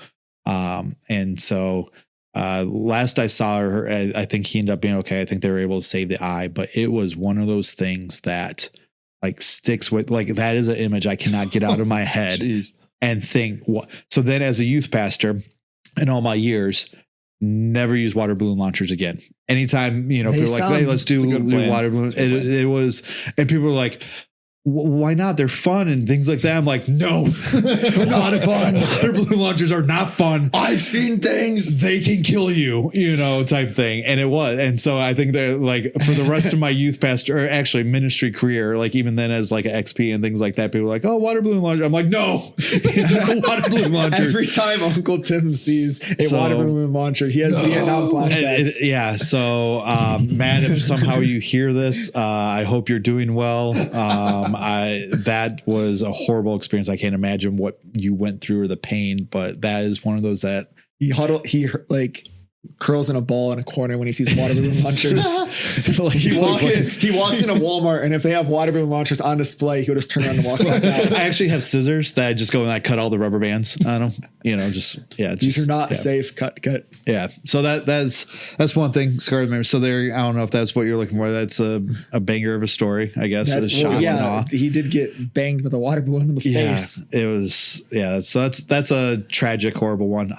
And so, last I saw her, I think he ended up being okay. I think they were able to save the eye, but it was one of those things that like sticks with, like, that is an image I cannot get out of my head and think what. So then as a youth pastor in all my years, never use water balloon launchers again. Anytime, people are like, hey, let's do water balloons. It was, and people were like, why not? They're fun and things like that. I'm like, no, not fun. Water balloon launchers are not fun. I've seen things. They can kill you, type thing. And it was. And so I think that like for the rest of my youth pastor, or actually ministry career, like even then as like an XP and things like that, people are like, oh, water balloon launcher. I'm like, no, water balloon launcher. Every time Uncle Tim sees a water balloon launcher, he has Vietnam flashbacks. So Matt, if somehow you hear this, I hope you're doing well. That was a horrible experience. I can't imagine what you went through or the pain, but that is one of those that he like curls in a ball in a corner when he sees water balloon launchers. Like he walks into Walmart, and if they have water balloon launchers on display, he would just turn around and walk back out. I actually have scissors that I just go and I cut all the rubber bands on them. These are not safe. Cut. Yeah. So that's one thing. Scarred memory. So there, I don't know if that's what you're looking for. That's a banger of a story, I guess. He did get banged with a water balloon in the face. It was. Yeah. So that's a tragic, horrible one.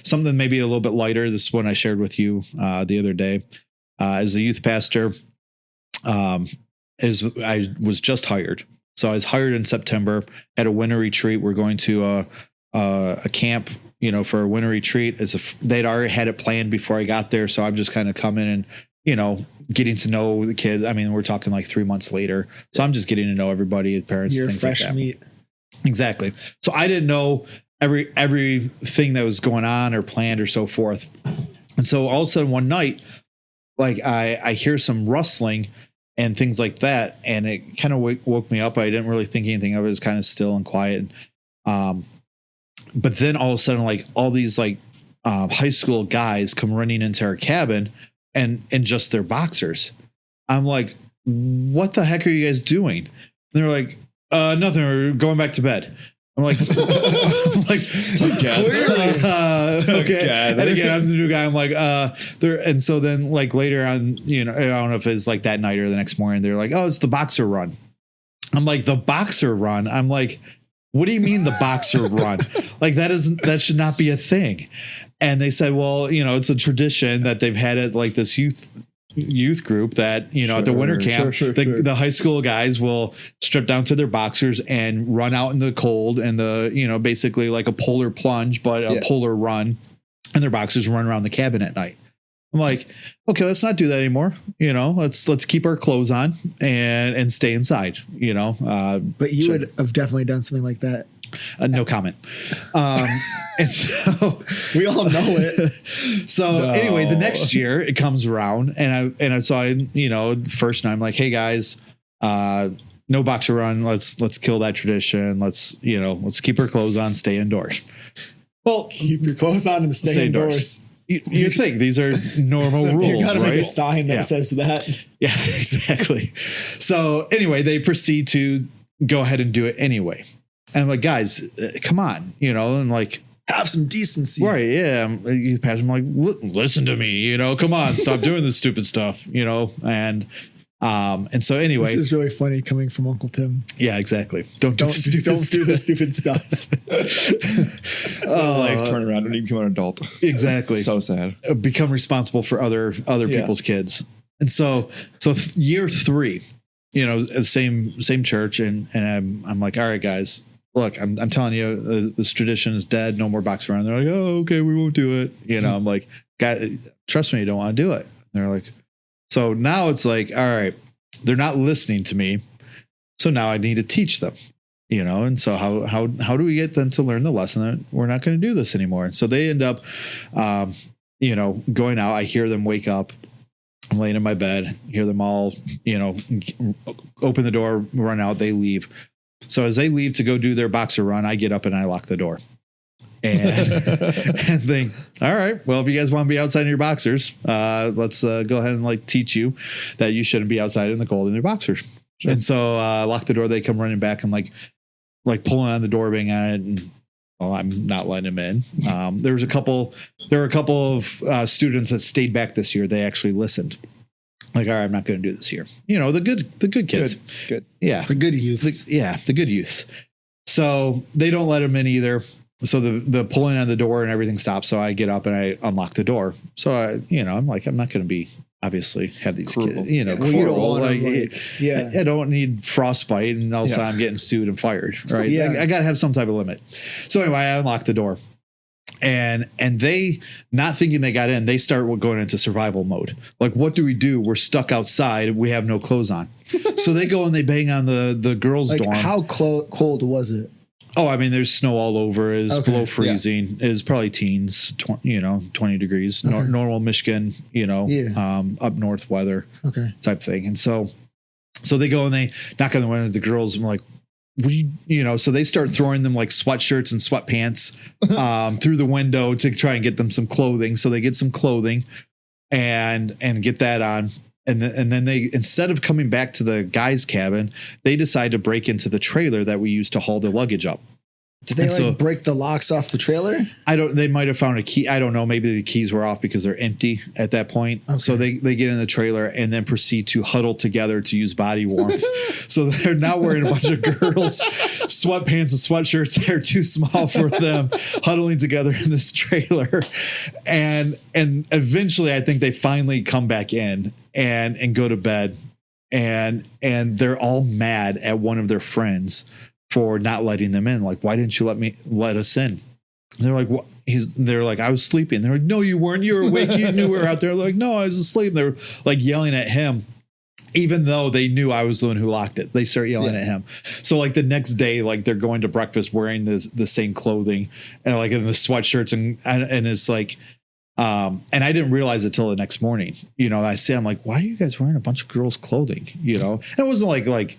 Something maybe a little bit lighter. This one I shared with you the other day. As a youth pastor, I was just hired. So I was hired in September at a winter retreat. We're going to a camp, for a winter retreat. They'd already had it planned before I got there. So I'm just kind of coming and, getting to know the kids. I mean, we're talking like 3 months later. So I'm just getting to know everybody, the parents, You're things fresh like that. Meat. Exactly. So I didn't know everything that was going on or planned or so forth. And so all of a sudden one night, like I hear some rustling and things like that. And it kind of woke me up. I didn't really think anything of it. It was kind of still and quiet. But then all of a sudden, like all these like high school guys come running into our cabin and just their boxers. I'm like, what the heck are you guys doing? And they're like, nothing. We're going back to bed. I'm like, clearly. Okay. And again, I'm the new guy. I'm like, and so then like later on, I don't know if it's like that night or the next morning, they're like, oh, it's the boxer run. I'm like, the boxer run. I'm like, what do you mean the boxer run? Like that should not be a thing. And they said, well, it's a tradition that they've had at like this youth group that, at the winter camp, the high school guys will strip down to their boxers and run out in the cold and basically like a polar plunge, but a polar run, and their boxers run around the cabin at night. I'm like, okay, let's not do that anymore. Let's keep our clothes on and stay inside, But you would have definitely done something like that. No comment. And so we all know it. So anyway, the next year it comes around and I the first night I'm like, hey guys, no boxer run. Let's kill that tradition. Let's keep our clothes on, stay indoors. Well, keep your clothes on and stay indoors. You think these are normal rules, you gotta right? make a sign that says that. Yeah, exactly. So anyway, they proceed to go ahead and do it anyway. And I'm like, guys, come on, and like, have some decency. Right. Yeah. You pass him like, listen to me, come on, stop doing this stupid stuff, and so anyway, this is really funny coming from Uncle Tim. Yeah, exactly. Don't do the stupid stuff. Life turn around when you become an adult. Exactly. So sad. Become responsible for other people's kids. And so year 3, same church. And I'm like, all right, guys, look, I'm telling you, this tradition is dead. No more box around. They're like, oh, okay, we won't do it. I'm like, God, trust me, you don't want to do it. And they're like, so now it's like, all right, they're not listening to me. So now I need to teach them, and so how do we get them to learn the lesson that we're not going to do this anymore? And so they end up, going out. I hear them wake up. I'm laying in my bed, hear them all, open the door, run out, they leave. So as they leave to go do their boxer run, I get up and I lock the door. And think, all right, well, if you guys want to be outside in your boxers, let's go ahead and like teach you that you shouldn't be outside in the cold in your boxers. Sure. And so lock the door. They come running back and like pulling on the door, bang on it, and I'm not letting them in. There were a couple of students that stayed back this year. They actually listened. Like, all right, I'm not going to do this here. The good kids. Good. Yeah. The good youths. The good youths. So they don't let them in either. So the pulling on the door and everything stops. So I get up and I unlock the door. So I'm like, I'm not going to be obviously have these cruel. Kids, well, cruel. I don't need frostbite and also I'm getting sued and fired. Right. Yeah. I got to have some type of limit. So anyway, I unlock the door. And they, not thinking they got in, they start going into survival mode. Like, what do we do? We're stuck outside. We have no clothes on. So they go and they bang on the girls' dorm. How cold was it? Oh, I mean, there's snow all over. It's below freezing. It's probably teens, 20 degrees. Okay. Normal Michigan, up north weather type thing. And so they go and they knock on the window. The girls, I'm like, what do you, so they start throwing them like sweatshirts and sweatpants through the window to try and get them some clothing. So they get some clothing and get that on. And then they, instead of coming back to the guys' cabin, they decide to break into the trailer that we used to haul the luggage up. Did they break the locks off the trailer? They might have found a key. I don't know. Maybe the keys were off because they're empty at that point. Okay. So they get in the trailer and then proceed to huddle together to use body warmth. So they're now wearing a bunch of girls' sweatpants and sweatshirts that are too small for them, huddling together in this trailer. And eventually I think they finally come back in and go to bed. And they're all mad at one of their friends for not letting them in. Like, why didn't you let us in? And they're like, what? They're like, I was sleeping. They're like, no, you weren't. You were awake. You knew we were out there. They're like, no, I was asleep. They were like yelling at him, even though they knew I was the one who locked it. They start yelling at him. So like the next day, like they're going to breakfast wearing the same clothing and like in the sweatshirts and it's like, and I didn't realize it till the next morning. I'm like, why are you guys wearing a bunch of girls' clothing? And it wasn't like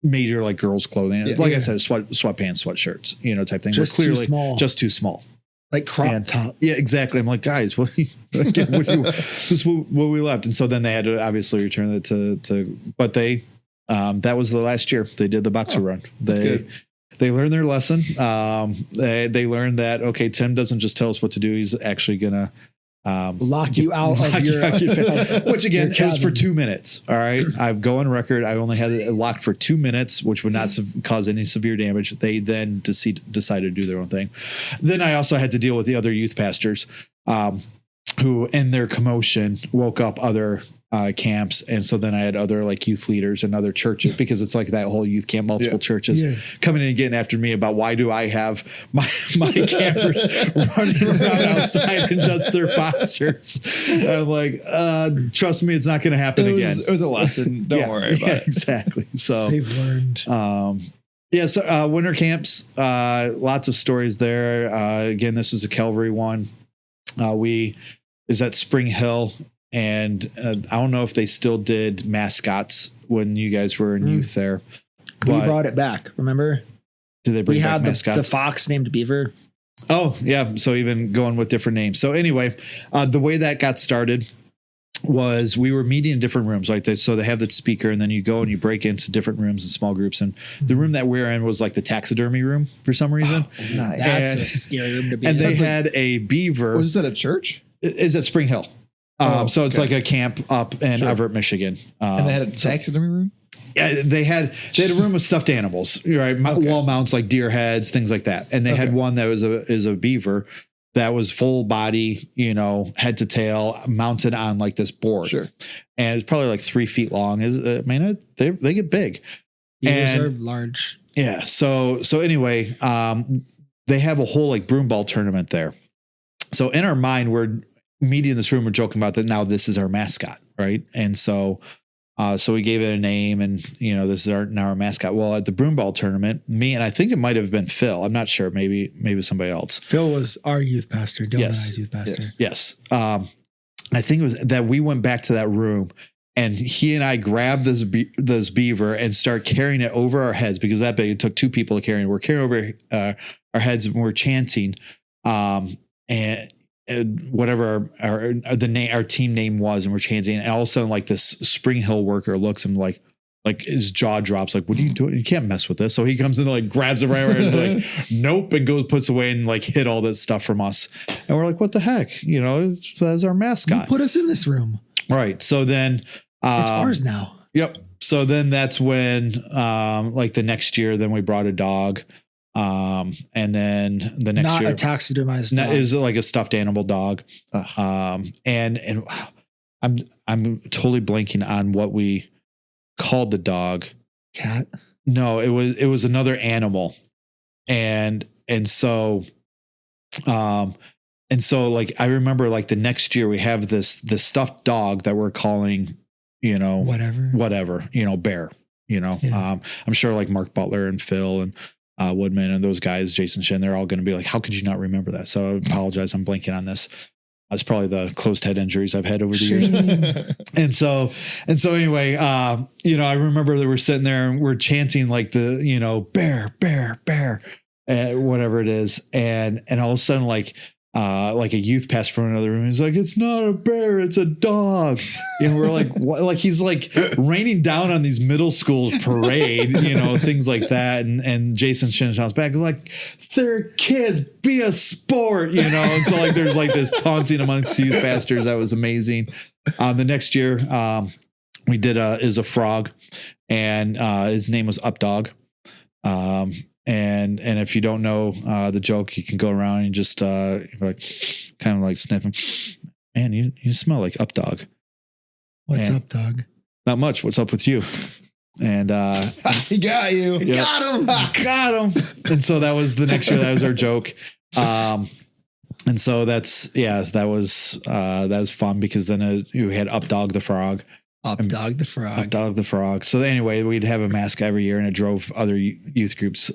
major like girls' clothing. I said, sweatpants, sweatshirts, type thing. Just clearly too small. Just too small. Like crop top. Yeah, exactly. I'm like, guys, this is what we left. And so then they had to obviously return it to but they, that was the last year they did the boxer run. They learned their lesson. They learned that, okay, Tim doesn't just tell us what to do. He's actually going to Lock you out of your which again, your it was for cabin. 2 minutes. All right. I go on record. I only had it locked for 2 minutes, which would not cause any severe damage. They then decided to do their own thing. Then I also had to deal with the other youth pastors, who in their commotion woke up other camps. And so then I had other like youth leaders and other churches, because it's like that whole youth camp, multiple churches coming in and getting after me about why do I have my campers running around outside in just their boxers. And I'm like, trust me, it's not going to happen again. It was a lesson. Don't worry about it. Exactly. So They've learned. so winter camps, lots of stories there. Again, this is a Calvary one. We is at Spring Hill. And I don't know if they still did mascots when you guys were in youth there. We brought it back. Remember? Did they bring We back had mascots? the fox named Beaver. Oh, yeah. So even going with different names. So anyway, the way that got started was we were meeting in different rooms like this. So they have the speaker, and then you go and you break into different rooms and small groups. And the room that we're in was like the taxidermy room for some reason. That's a scary room to be And in. they had a beaver. Was this at a church? Is at Spring Hill. So it's like a camp up in Everett, Michigan. And they had a taxidermy room? Yeah, they had a room with stuffed animals, right? Wall mounts like deer heads, things like that. And they had one that was a beaver that was full body, head to tail, mounted on like this board. Sure. And it's probably like 3 feet long. They get big. Beavers are large. Yeah. So anyway, they have a whole like broom ball tournament there. So in our mind, we're meeting in this room, we're joking about that. Now this is our mascot, right? And so we gave it a name, and this is our mascot. Well, at the broom ball tournament, me and I think it might have been Phil. I'm not sure. Maybe somebody else. Phil was our youth pastor. Dylan and Yes. I's youth pastor. Yes. I think it was that we went back to that room, and he and I grabbed this beaver and start carrying it over our heads, because that big. It took 2 people to carry it. We're carrying over our heads, and we're chanting, and whatever our team name was, and we're chanting, and all of a sudden like this Spring Hill worker looks and like his jaw drops, like, what are you doing? You can't mess with this. So he comes in and like grabs it right away and like, nope, and puts away and like hid all this stuff from us. And we're like, what the heck? That's our mascot. You put us in this room. Right. So then It's ours now. Yep. So then that's when like the next year, then we brought a dog. And then the next Not year, a taxidermized dog. it was like a stuffed animal dog. And I'm totally blanking on what we called the dog. Cat. No, it was another animal. And so like, I remember like the next year we have this stuffed dog that we're calling, whatever, Bear, Yeah. I'm sure like Mark Butler and Phil and Woodman and those guys, Jason Shin, they're all going to be like, how could you not remember that? So I apologize. I'm blanking on this. That's probably the closed head injuries I've had over the years. And so anyway, I remember that we're sitting there and we're chanting like the, bear, bear, bear, whatever it is. And all of a sudden, like a youth pastor from another room, he's like, it's not a bear, it's a dog. And we're like, what? Like he's like raining down on these middle school parade, things like that. And Jason Shin sounds back like, they're kids, be a sport, And so like there's like this taunting amongst youth pastors. That was amazing. The next year, we did is a frog, and his name was Updog. And if you don't know the joke, you can go around and just like kind of like sniffing. Man, you smell like Updog. What's up, dog? Not much. What's up with you? And he got you. Yep. Got him. And so that was the next year. That was our joke. And so that was fun, because then you had Updog the frog. Updog the frog. Updog the frog. So anyway, we'd have a mascot every year, and it drove other youth groups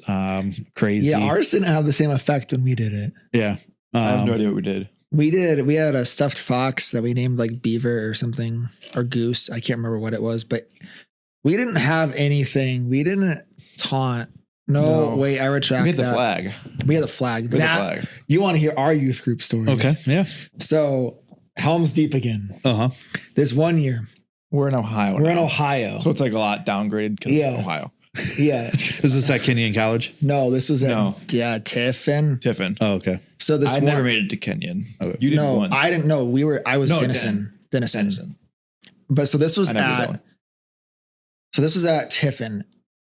crazy. Yeah, ours didn't have the same effect when we did it. Yeah. I have no idea what we did. We had a stuffed fox that we named like Beaver or something, or Goose. I can't remember what it was, but we didn't have anything. We didn't taunt. No. Wait, I retract We had the that. flag. We had the flag. We had the flag. You want to hear our youth group stories. Okay. Yeah. So Helms Deep again. Uh-huh. This one year, We're in Ohio. we're in now. Ohio. So it's like a lot downgraded because Yeah. of Ohio. Yeah. Is this at Kenyon College? No, this was at No. Tiffin. Tiffin. Oh, okay. So this I one, never made it to Kenyon. Okay. You did no, once. I didn't know. I was No, Denison. Denison. But so this was I never did that at one. so this was at Tiffin,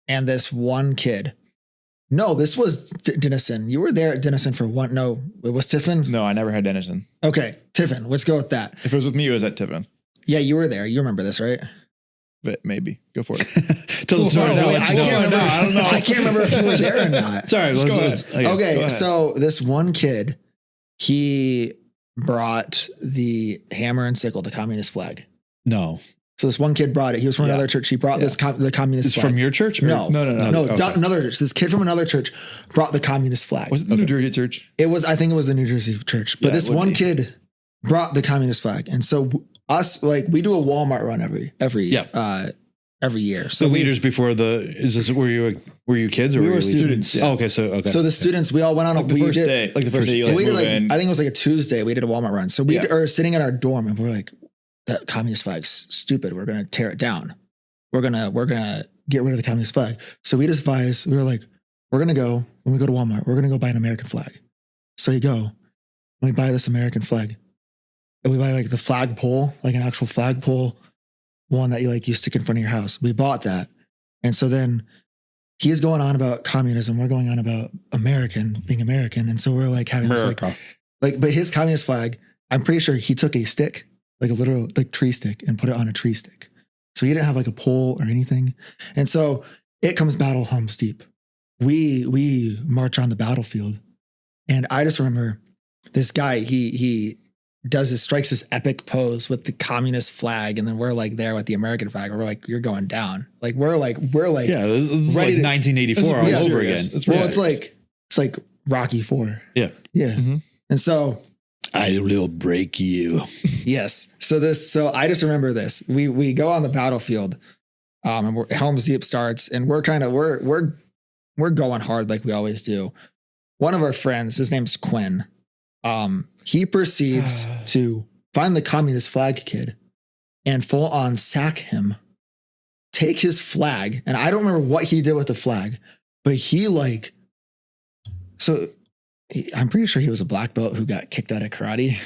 and this one kid. No, this was Denison. You were there at Denison for one. No, it was Tiffin. No, I never had Denison. Okay, Tiffin. Let's go with that. If it was with me, it was at Tiffin. Yeah, you were there. You remember this, right? But maybe. Go for it. Tell the story. Oh, now. wait, Let's I go. can't remember. I don't know. I can't remember if you were there or not. Sorry. Just go ahead. Okay. Okay, go ahead. so this one kid, he brought the hammer and sickle, the communist flag. No. So this one kid brought it. He was from Yeah. another church. He brought the communist It's flag. from your church? Or? No. No. Okay. Another church. This kid from another church brought the communist flag. Was it the New Jersey church? It was, I think it was the New Jersey church, but Yeah, this it would one be. kid brought the communist flag. And so us, like, we do a Walmart run every year. So The leaders before were you kids or We were were you leaders? students, yeah. Oh, okay. Okay. So the students, we all went on Like the first did, day. Like the first day you like we did move like, in. I think it was like a Tuesday. We did a Walmart run. So we Yeah. are sitting in our dorm and we're like, that communist flag's stupid. We're going to tear it down. We're going to get rid of the communist flag. So we advised, we were like, we're going to go, when we go to Walmart, we're going to go buy an American flag. So you go, and we buy this American flag. And we buy like the flag pole, like an actual flag pole, one that you stick in front of your house. We bought that. And so then he's going on about communism. We're going on about being American. And so we're like having this but his communist flag, I'm pretty sure he took a stick, like a literal like tree stick, and put it on a tree stick. So he didn't have like a pole or anything. And so it comes battle home steep. We march on the battlefield. And I just remember this guy, he strikes this epic pose with the communist flag, and then we're like there with the American flag. We're like, you're going down. Like we're like yeah, this is like ready to- 1984 all Yeah. over again. it's like Rocky IV. Yeah. Yeah. Mhm. And so I will break you. yes. So I just remember this. We go on the battlefield, and Helm's Deep starts, and we're going hard like we always do. One of our friends, his name's Quinn. He proceeds to find the communist flag kid and full on sack him, take his flag, and I don't remember what he did with the flag, but I'm pretty sure he was a black belt who got kicked out of karate.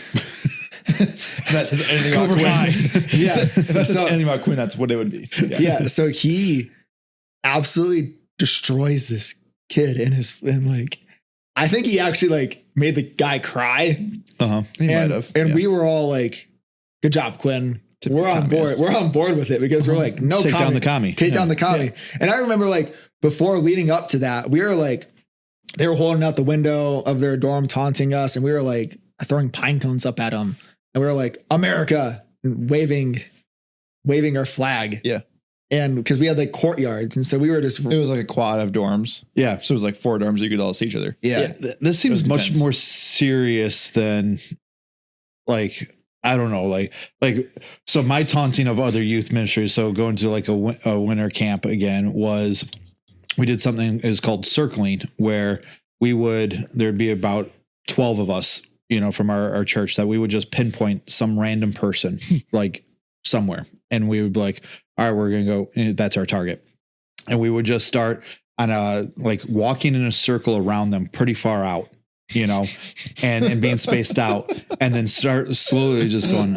That says anything about Cobra Kai. Quinn. Yeah. If that says So- anything about Quinn, that's what it would be. Yeah. So he absolutely destroys this kid I think he actually made the guy cry. Uh-huh. He might And, have. and yeah. we were all like, good job, Quinn. Typical We're on board. communist. We're on board with it because we're like, no, Take down commie. the commie. Take Yeah. down the commie. And I remember before leading up to that, we were like, they were holding out the window of their dorm, taunting us. And we were like throwing pine cones up at them. And we were like, America, and waving our flag. Yeah. And because we had courtyards. And so we were just, It was like a quad of dorms. Yeah. So it was like 4 dorms you could all see each other. yeah. This seems It was much intense. more serious than I don't know, so my taunting of other youth ministries. So going to a winter camp again was, we did something is called circling, where there'd be about 12 of us, from our church, that we would just pinpoint some random person somewhere. And we would be like, all right, we're going to go, that's our target. And we would just start on walking in a circle around them pretty far out, and being spaced out, and then start slowly just going,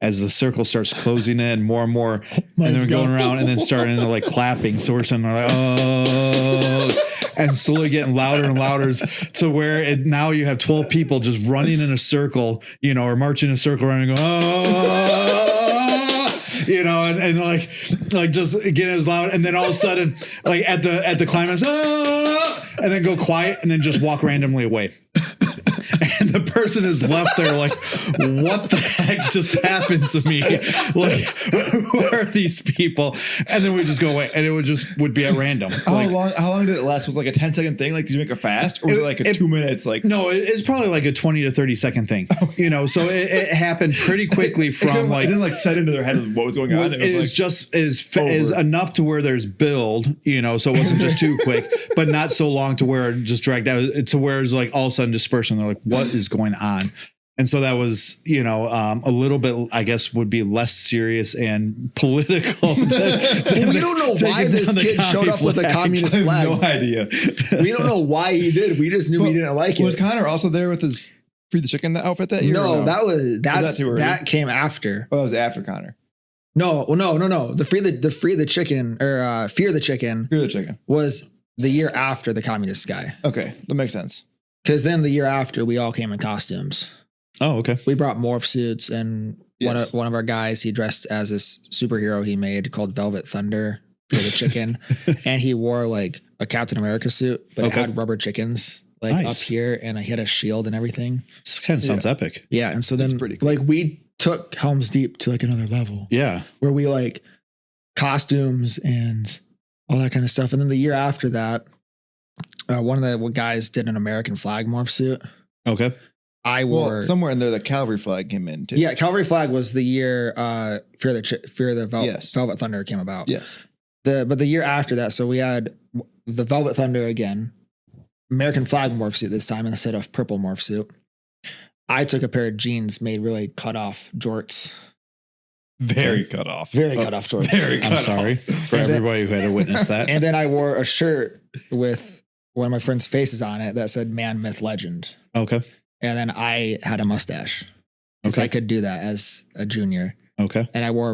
as the circle starts closing in more and more, and then we're going around and then starting to clapping. So we're saying and slowly getting louder and louder to where now you have 12 people just running in a circle, or marching in a circle around and going, and just getting as loud. And then all of a sudden, at the climax, and then go quiet and then just walk randomly away. And the person is left there what the heck just happened to me? Who are these people? And then we just go away, and it would be at random. How long did it last? Was it like a 10-second thing? Did you make it fast? Or was it 2 minutes? No, it's probably like a 20 to 30 second thing, so it happened pretty quickly from it didn't set into their head what was going on. It was just is over. enough to where there's build, so it wasn't just too quick, but not so long to where it just dragged out to where it's all of a sudden dispersing. They're like, what is going on? And so that was, a little bit, I guess, would be less serious and political. We don't know why this kid showed up with a communist flag. No idea. We don't know why he did. We just knew we didn't like Was it. Connor also there with his Free the Chicken outfit that year? No, or that came after. Oh, that was after Connor. No. The Free the Chicken or Fear the Chicken Fear the Chicken was the year after the communist guy. Okay, that makes sense. Because then the year after, we all came in costumes. Oh, okay. We brought morph suits, and Yes. one of our guys, he dressed as this superhero he made called Velvet Thunder for the chicken, and he wore like a Captain America suit, but Okay. it had rubber chickens like Nice. up here, and he had a shield and everything. This kind of sounds epic. Yeah, and so That's then pretty cool. like we took Helm's Deep to like another level Yeah. where we like costumes and all that kind of stuff. And then the year after that, one of the guys did an American flag morph suit. Okay. I wore. Well, somewhere in there, the cavalry flag came in too. Yeah, Calvary Flag was the year Fear the Yes. Velvet Thunder came about. Yes. But the year after that, so we had the Velvet Thunder again, American flag morph suit this time instead of purple morph suit. I took a pair of jeans made really cut off jorts, Very cut off. very cut off jorts. Very cut I'm off. sorry for And then- everybody who had to witness that. And then I wore a shirt with one of my friends' faces on it that said "Man, Myth, Legend." Okay. And then I had a mustache, because Okay. I could do that as a junior. Okay. And I wore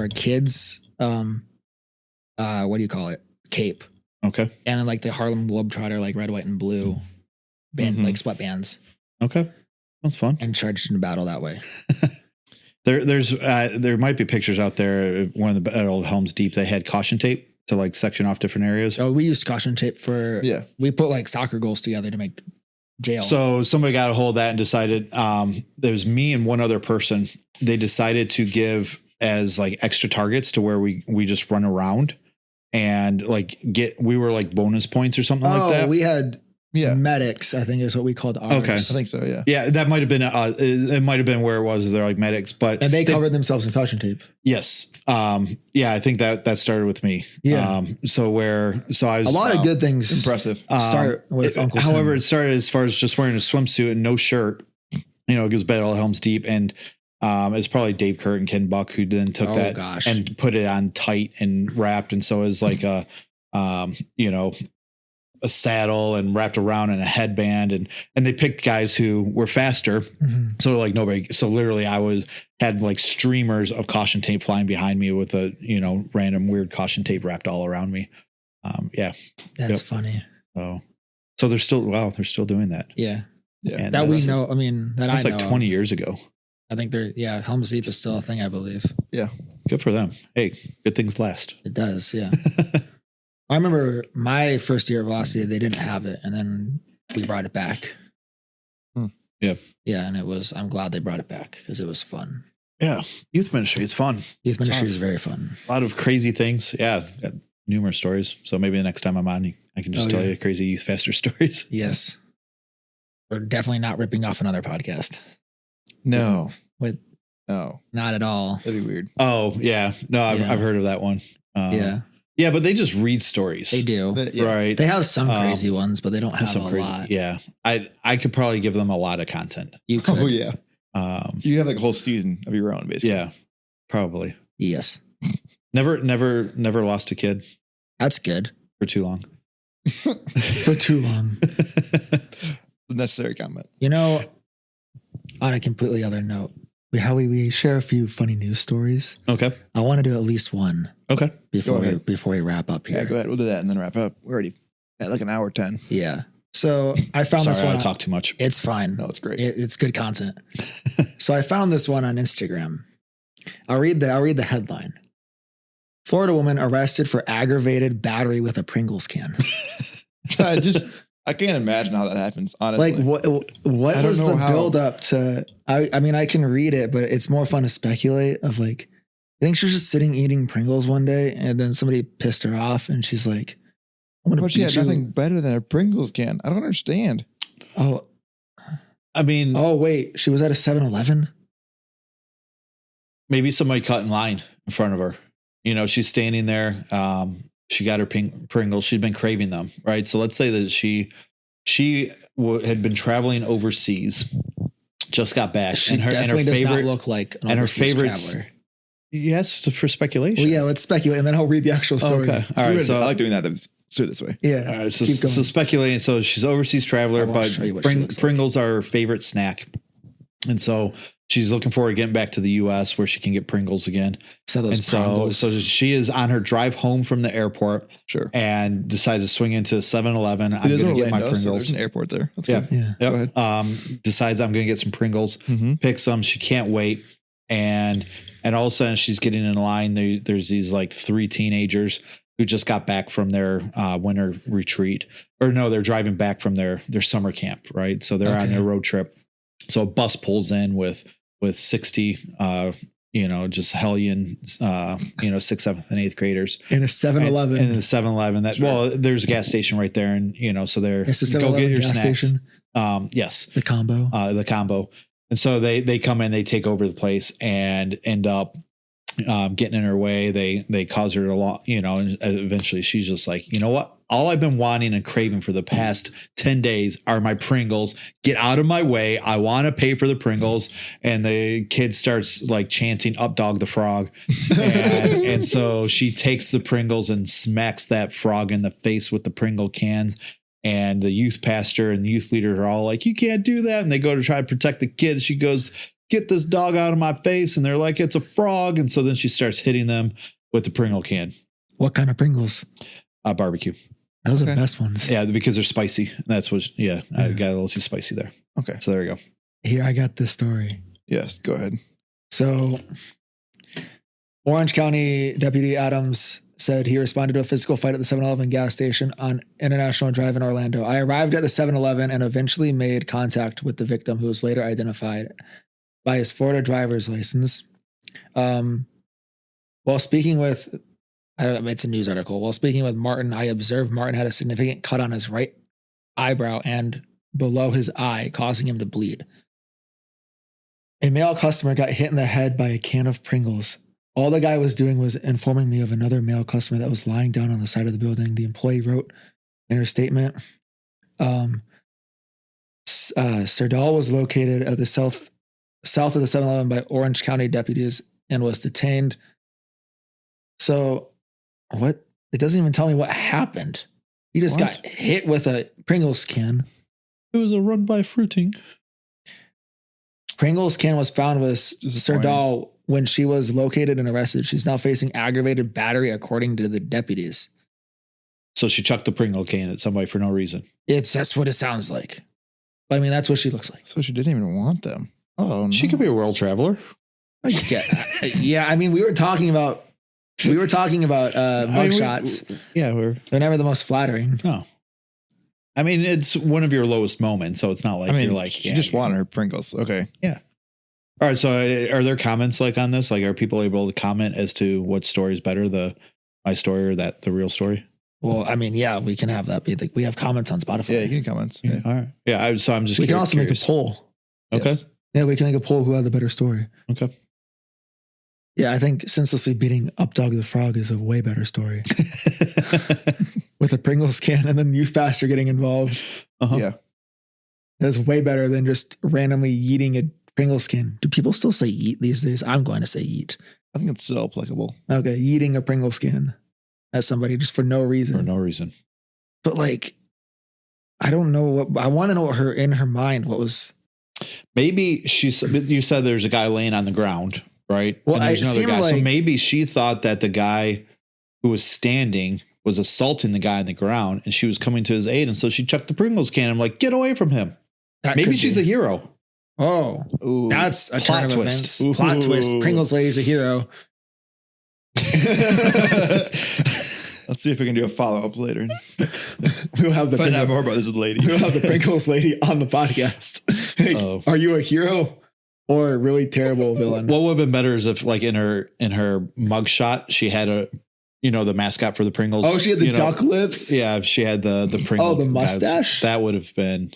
a kid's what do you call it? Cape. Okay. And then like the Harlem Globetrotter, like red, white, and blue band, Mhm. like sweatbands, Okay. That's fun. and charged in battle that way. There might be pictures out there. One of the old Helm's Deep, they had caution tape to like section off different areas. So we used caution tape for, Yeah. we put like soccer goals together to make jail. So somebody got a hold of that and decided, there was me and one other person. They decided to give as like extra targets to where we just run around and like we were like bonus points or something like that. We had Yeah. medics, I think is what we called ours. Okay. I think so. Yeah. Yeah, that might have been it might have been where it was. They're like medics, but And they covered themselves in caution tape. yes. Yeah, I think that started with me. Yeah. So I was A lot of good things Impressive. start with Uncle Tim. However, it started as far as just wearing a swimsuit and no shirt. It goes Battle of Helm's Deep, and it's probably Dave Kurt and Ken Buck who then took that gosh. and put it on tight and wrapped, and so it was like a saddle and wrapped around and a headband, and they picked guys who were faster. Mhm. So like nobody. So literally, had like streamers of caution tape flying behind me with a random weird caution tape wrapped all around me. Yeah. That's Yep. funny. So they're still doing that. Yeah. Yeah. And That we that's- know. I mean, that That's I like know. 20 years ago. I think Helm's Deep is still a thing, I believe. Good for them. Hey, good things last. It does. Yeah. I remember my first year at Velocity, they didn't have it. And then we brought it back. Yeah. Yeah. And I'm glad they brought it back because it was fun. Yeah. Youth ministry. It's fun. Youth ministry is very fun. A lot of crazy things. Yeah. Got numerous stories. So maybe the next time I'm on, I can just tell you crazy youth faster stories. Yes. We're definitely not ripping off another podcast. No. With No. not at all. That'd be weird. Oh, yeah. No, I've heard of that one. Yeah. Yeah, but they just read stories. They do. But, yeah. Right. They have some crazy ones, but they don't have some a crazy. lot. Yeah. I could probably give them a lot of content. You could. Oh yeah. Um, You have like a whole season of your own, basically. yeah, probably. Yes. Never lost a kid That's good. for too long. For too long. The necessary comment. On a completely other note, we share a few funny news stories. Okay. I want to do at least one Okay. before Go ahead. we wrap up here. Yeah, go ahead. We'll do that and then wrap up. We're already at like an hour 10. Yeah. So I found this Sorry, one. I talk too much. It's fine. No, it's great. It's good content. So I found this one on Instagram. I'll read the headline. Florida woman arrested for aggravated battery with a Pringles can. I can't imagine how that happens, honestly. Like what I don't was know the how. build up to I mean I can read it, but it's more fun to speculate of like I think she was just sitting eating Pringles one day and then somebody pissed her off and she's like, I'm gonna But she beat had you. nothing better than a Pringles can. I don't understand. Oh, I mean, wait, she was at a 7-Eleven? maybe somebody cut in line in front of her. She's standing there. She got her Pringles. She'd been craving them, right? So let's say that she had been traveling overseas just got back, She and her definitely does favorite. not look like an and her overseas favorites- traveler. Yes, for speculation. Well, yeah, let's speculate, and then I'll read the actual story. Okay. All right. So I like doing that. Let's do it this way. Yeah. All right, so, Keep going. so speculating. So she's overseas traveler, I won't but show you what she looks like. Pringles are her favorite snack, and so she's looking forward to getting back to the U.S. where she can get Pringles again. So those And so, Pringles. so she is on her drive home from the airport Sure. and decides to swing into 7-Eleven. I'm It is going to get my Orlando, so Pringles. there's an airport there. That's Yeah. good. yeah. Yep. Go ahead. Decides I'm going to get some Pringles. Mm-hmm. Picks them. She can't wait, and all of a sudden she's getting in line. There's these like 3 teenagers who just got back from their winter retreat, or no, they're driving back from their summer camp, right? So they're on Okay. their road trip. So a bus pulls in with 60, just hellion, 6th, 7th, and 8th graders. In a 7-Eleven. And the 7-Eleven that, well, there's a gas station right there. And, so they're It's the go 7-Eleven get your gas snacks. station. Yes. The combo. The combo. And so they come in, they take over the place and end up getting in her way. They cause her and eventually she's just like, you know what? All I've been wanting and craving for the past 10 days are my Pringles. Get out of my way. I want to pay for the Pringles. And the kid starts like chanting up dog the frog. And so she takes the Pringles and smacks that frog in the face with the Pringle cans. And the youth pastor and youth leaders are all like, you can't do that. And they go to try to protect the kid. She goes, get this dog out of my face. And they're like, it's a frog. And so then she starts hitting them with the Pringle can. What kind of Pringles? Barbecue. Those are the Okay. best ones. Yeah, because they're spicy. That's what, I got a little too spicy there. Okay. So there you go. Here, I got this story. Yes. Go ahead. So, Orange County Deputy Adams said he responded to a physical fight at the 7-Eleven gas station on International Drive in Orlando. I arrived at the 7-Eleven and eventually made contact with the victim, who was later identified by his Florida driver's license. While speaking with, it's a news article. While speaking with Martin, I observed Martin had a significant cut on his right eyebrow and below his eye, causing him to bleed. A male customer got hit in the head by a can of Pringles. All the guy was doing was informing me of another male customer that was lying down on the side of the building. The employee wrote in her statement, Serdal was located at the south of the 7-Eleven by Orange County deputies and was detained. So what? It doesn't even tell me what happened. He just What? got hit with a Pringles can. It was a run by fruiting. Pringles can was found with disappointing. Serdal when she was located and arrested. She's now facing aggravated battery, according to the deputies. So she chucked the Pringle can at somebody for no reason. That's what it sounds like. But I mean, that's what she looks like. So she didn't even want them. Oh, no. She could be a world traveler. Yeah, I mean, we were talking about mugshots. Yeah, They're never the most flattering. no. I mean, it's one of your lowest moments, so it's not like I mean, you're like, she just wanted her Pringles. Okay. All right, so are there comments like on this? Like, are people able to comment as to what story is better, my story or the real story? Well, I mean, yeah, we can have that be like we have comments on Spotify. Yeah, you can comments. Yeah. All right. Yeah, I'm just we can also curious. make a poll. Okay. Yes. Yeah, we can make a poll who had the better story. Okay. Yeah, I think senselessly beating Up Dog the Frog is a way better story. With a Pringles can and then youth pastor getting involved. Uh-huh. Yeah. That's way better than just randomly yeeting a Pringles can. Do people still say yeet these days? I'm going to say yeet. I think it's still applicable. Okay, yeeting a Pringles can at somebody just for no reason. For no reason. But like, I don't know what I want to know what in her mind what was. Maybe you said there's a guy laying on the ground, right? Well, and there's it another seemed guy. So like- maybe she thought that the guy who was standing was assaulting the guy on the ground and she was coming to his aid. And so she chucked the Pringles can. I'm like, get away from him. That Maybe could she's be. a hero. Oh, Ooh. that's a Plot turn of twist. events. Plot Ooh. twist. Pringles lady's a hero. Let's see if we can do a follow up later. We'll have the Find out Pringles, more about this lady. we'll have the Pringles lady on the podcast. Like, Oh. are you a hero or a really terrible villain? What would have been better is if, like, in her mugshot, she had the mascot for the Pringles. Oh, she had the you know, duck lips. Yeah, if she had the Pringles. Oh, the mustache? That would have been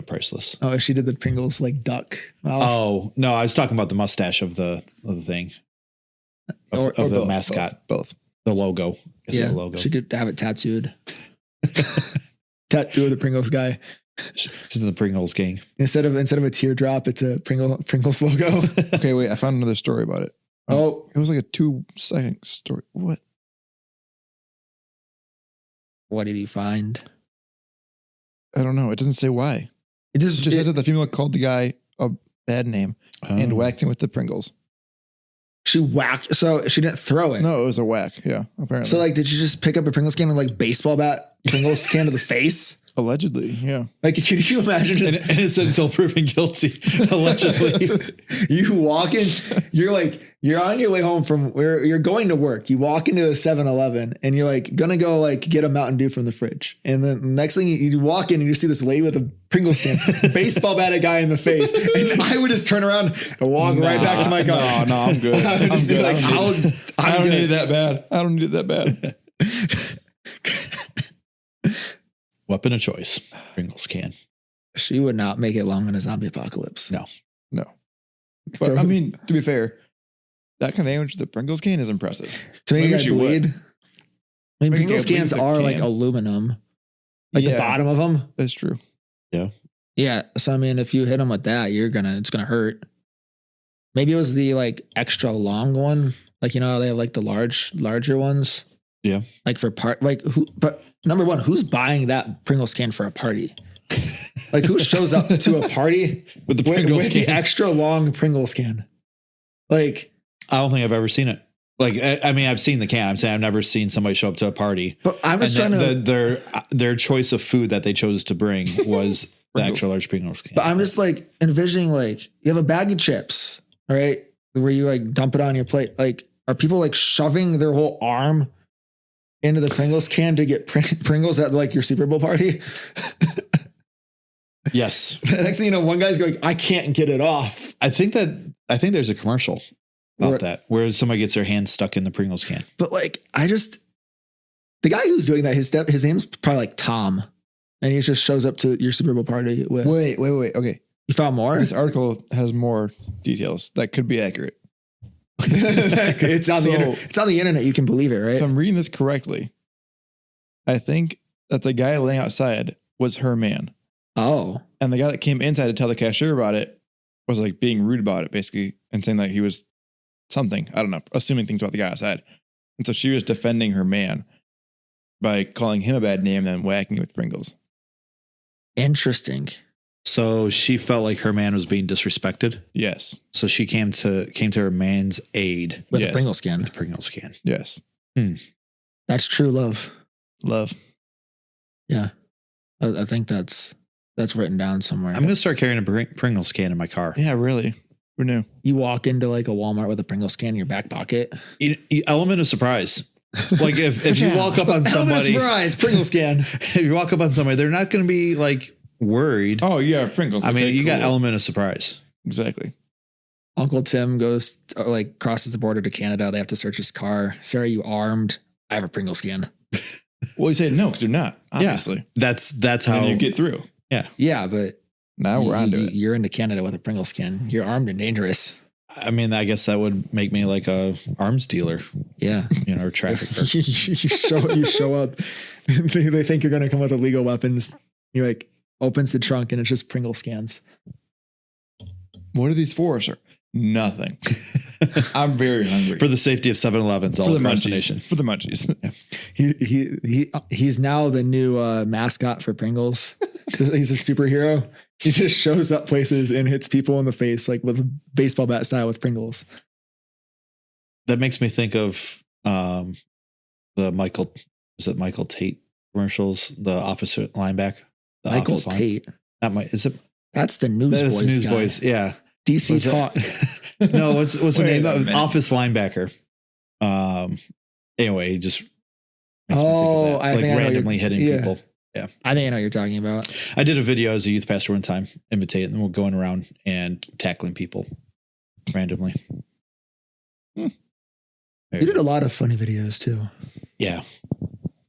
priceless. Oh, she did the Pringles like duck mouth. Oh no, I was talking about the mustache of the thing Or of the both, mascot, Both. the logo. I guess yeah, the logo. she could have it tattooed. Tattoo of the Pringles guy. She's in the Pringles gang. Instead of a teardrop, it's a Pringles logo. Okay, wait. I found another story about it. Oh, It was like a 2-second story. What? what did he find? I don't know. It doesn't say why. It It just says that the female called the guy a bad name and Oh. whacked him with the Pringles. she whacked. So she didn't throw it. No, it was a whack. Yeah, apparently. So like, did you just pick up a Pringles can and like baseball bat Pringles can to the face? Allegedly, yeah. Like, could you imagine just And innocent until proven guilty, allegedly. you walk in, you're on your way home from where you're going to work. You walk into a 7-Eleven and you're like gonna go like get a Mountain Dew from the fridge. And then the next thing you walk in and you see this lady with a Pringles can, baseball bat a guy in the face. And I would just turn around and walk right back to my car. No, I'm good. I would I'm just be good. like, I don't good. need it that bad. I don't need it that bad. Weapon of choice. Pringles can. She would not make it long in a zombie apocalypse. No. No. But I mean, to be fair, that kind of damage to the Pringles can is impressive. to make maybe a guy she would. bleed. I mean, Make a Pringles guy bleed cans with a are like can. aluminum, like the Yeah. bottom of them. That's true. Yeah. So I mean, if you hit them with that, it's gonna hurt. Maybe it was the like extra long one. Like, you know, they have like the larger ones. Yeah. Like for but number one, who's buying that Pringles can for a party? Like who shows up to a party With the with Pringles the can. extra long Pringles can? Like, I don't think I've ever seen it. Like, I mean, I've seen the can. I'm saying I've never seen somebody show up to a party. but I was And trying to, their choice of food that they chose to bring was the Pringles. extra large Pringles can. but I'm just like envisioning like you have a bag of chips, all right, where you like dump it on your plate. Like, are people like shoving their whole arm into the Pringles can to get Pringles at like your Super Bowl party? Yes. Next thing you know, one guy's going, I can't get it off. I think there's a commercial about Where- that where somebody gets their hand stuck in the Pringles can. But like, the guy who's doing that, his name's probably like Tom, and he just shows up to your Super Bowl party with. Wait. Okay. You found more? This article has more details that could be accurate. it's on the So- internet. It's on the internet. You can believe it, right? If I'm reading this correctly, I think that the guy laying outside was her man. Oh, And the guy that came inside to tell the cashier about it was like being rude about it, basically, and saying that he was something. I don't know, assuming things about the guy outside. And so she was defending her man by calling him a bad name and then whacking him with Pringles. interesting. So she felt like her man was being disrespected. Yes. So she came to her man's aid With Yes. the Pringles can. with the Pringles can. Yes. That's true love. Love. Yeah, I think that's written down somewhere. I'm going to start carrying a Pringles can in my car. Yeah, really. Who knew? You walk into like a Walmart with a Pringles can in your back pocket. Element of surprise. Like if you walk up on Element of somebody, surprise, Pringles can. if you walk up on somebody, they're not going to be like worried. Oh, yeah, Pringles. I mean, Okay, you got cool. element of surprise. Exactly. Uncle Tim goes like crosses the border to Canada. They have to search his car. Sir, are you armed? I have a Pringles can. Well, you said no because you're not, obviously. That's And how then you get through. Yeah, but Now we're onto it. You're into Canada with a Pringles can. You're armed and dangerous. I mean, I guess that would make me like a arms dealer, Yeah. or trafficker. you show up. They think you're going to come with illegal weapons. You're like, opens the trunk and it's just Pringles cans. What are these for, sir? Nothing. I'm very hungry. For the safety of 7-Elevens all For the across the munchies. nation. For the munchies. He's now the new mascot for Pringles. He's a superhero. He just shows up places and hits people in the face like with a baseball bat style with Pringles. That makes me think of the Michael Tate commercials, the office linebacker. The Michael office line. Tate. Not my, is it? That's the Newsboys. That's guy. Newsboys. Yeah. DC What's Talk. that? No, what's the Wait name? a minute. Office linebacker. Anyway, he just makes me think of Oh, that. I like think I know randomly hitting yeah. people. I think I know what you're talking about. I did a video as a youth pastor one time, imitating them, going around and tackling people randomly. You did a lot of funny videos too. Yeah.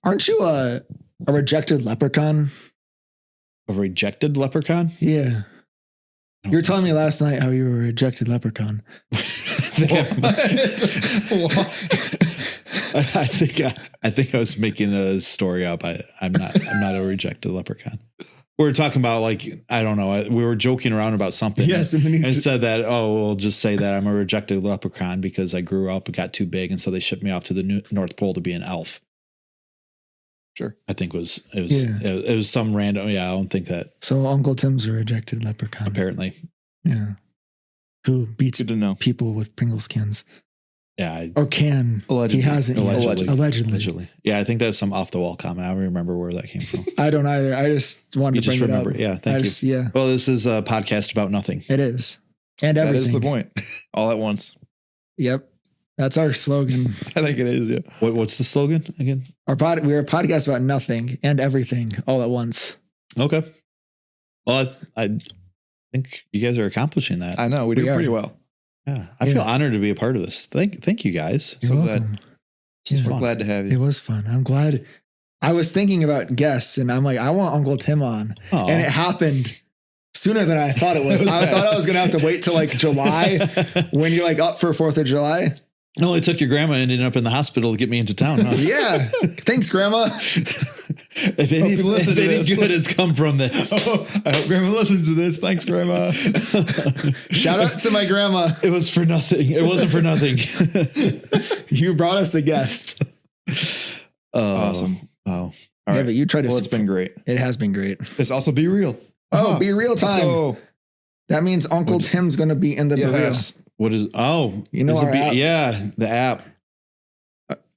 Aren't you a rejected leprechaun? A rejected leprechaun? Yeah. You were telling me last night how you were a rejected leprechaun. I think I was making a story up. I'm not a rejected leprechaun. we were talking about like, I don't know. We were joking around about something. Yes, and then you and just- said that, we'll just say that I'm a rejected leprechaun because I grew up and got too big. And so they shipped me off to the North Pole to be an elf. Sure. I think it was some random. Yeah. I don't think that So Uncle Tim's a rejected leprechaun. apparently. Yeah. Who beats Good to know. people with Pringles cans Yeah. or can. Allegedly. He hasn't. yet. Allegedly. Allegedly. Yeah. I think that's some off the wall comment. I don't remember where that came from. I don't either. I just wanted You to bring just it remember. up. Yeah. Thank you. Yeah, Well, this is a podcast about nothing. it is. And That everything. is the point. All at once. Yep. That's our slogan. I think it is. Yeah. What's the slogan again? We're a podcast about nothing and everything all at once. Okay. Well, I think you guys are accomplishing that. I know. We do We are. pretty well. Yeah. I feel honored to be a part of this. Thank you guys. You're So welcome. is Yeah. We're fun. glad to have It you. was fun. I'm glad. I was thinking about guests and I'm like, I want Uncle Tim on. Aw. And it happened sooner than I thought it was. It was I fast. thought I was going to have to wait till like July when you're like up for 4th of July. It only took your grandma ending up in the hospital to get me into town. Huh? Yeah. Thanks, Grandma. if any, you listen if to any this. good has come from this, Oh, I hope Grandma listens to this. Thanks, Grandma. Shout out to my grandma. it was for nothing. It wasn't for nothing. You brought us a guest. Awesome. Oh, All Yeah, right. but you tried to. Well, it's been great. It has been great. It's also Be Real. Oh, Be Real Let's time. go. That means Uncle Tim's going to be in the Be Real. Yes. what is? Oh, You know is it our app. yeah, the app.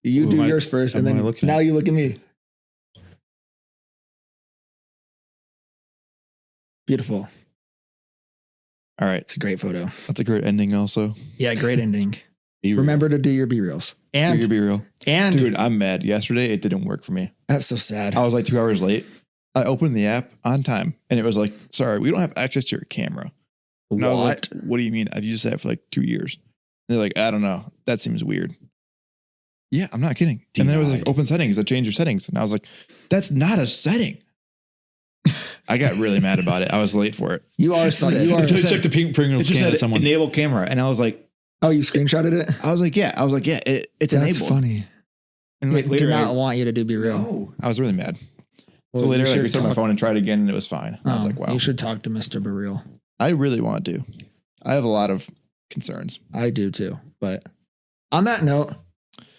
You Who do am I- yours first, and am I then looking now at? you look at me. Beautiful. All right. It's a great photo. That's a great ending also. Yeah, great ending. Be real. Remember to do your B reels. Do And Be Real. and Dude, I'm mad. Yesterday, it didn't work for me. that's so sad. I was like 2 hours late. I opened the app on time and it was like, sorry, we don't have access to your camera. And I was like, what do you mean? I've used that for like 2 years. And they're like, I don't know. That seems weird. Yeah, I'm not kidding. And then it was like Denied. open settings to change your settings. And I was like, that's not a setting. I got really mad about it. I was late for it. You are so you are. So I checked the pink It Pringles just can said at someone. enable camera. And I was like, Oh, you screenshotted it? yeah, it's That's enabled. funny. And like It later, did not want you to do Be Real. no, I was really mad. Well, So later, you I should restarted my talk- phone and tried again and it was fine. I was Oh, like, wow, You should talk to Mr. Be Real. I really want to. I have a lot of concerns. I do too. But on that note,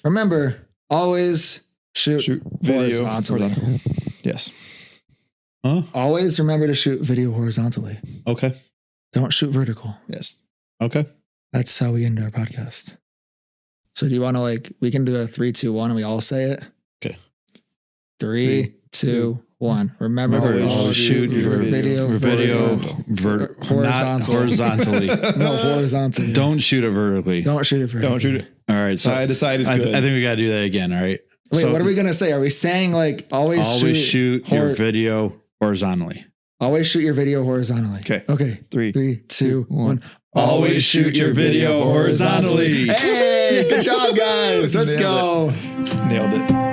remember, always shoot video horizontally. Yes. Huh? Always remember to shoot video horizontally. Okay. Don't shoot vertical. Yes. Okay. That's how we end our podcast. So do you want to we can do a 3, 2, 1 and we all say it? Okay. 3, 2, 1. Remember to Always always shoot your video not horizontally. No, horizontally. Don't shoot it vertically. Don't shoot it vertically. Don't shoot it. All right. So Side to side is I good. think we got to do that again. All right. Wait, So what are we gonna say? Are we saying always shoot your hor- video horizontally? always shoot your video horizontally? Okay. Okay. 3. 3, 2, 1. Always shoot your video horizontally. Hey, good job, guys. Let's Nailed go. Nailed it.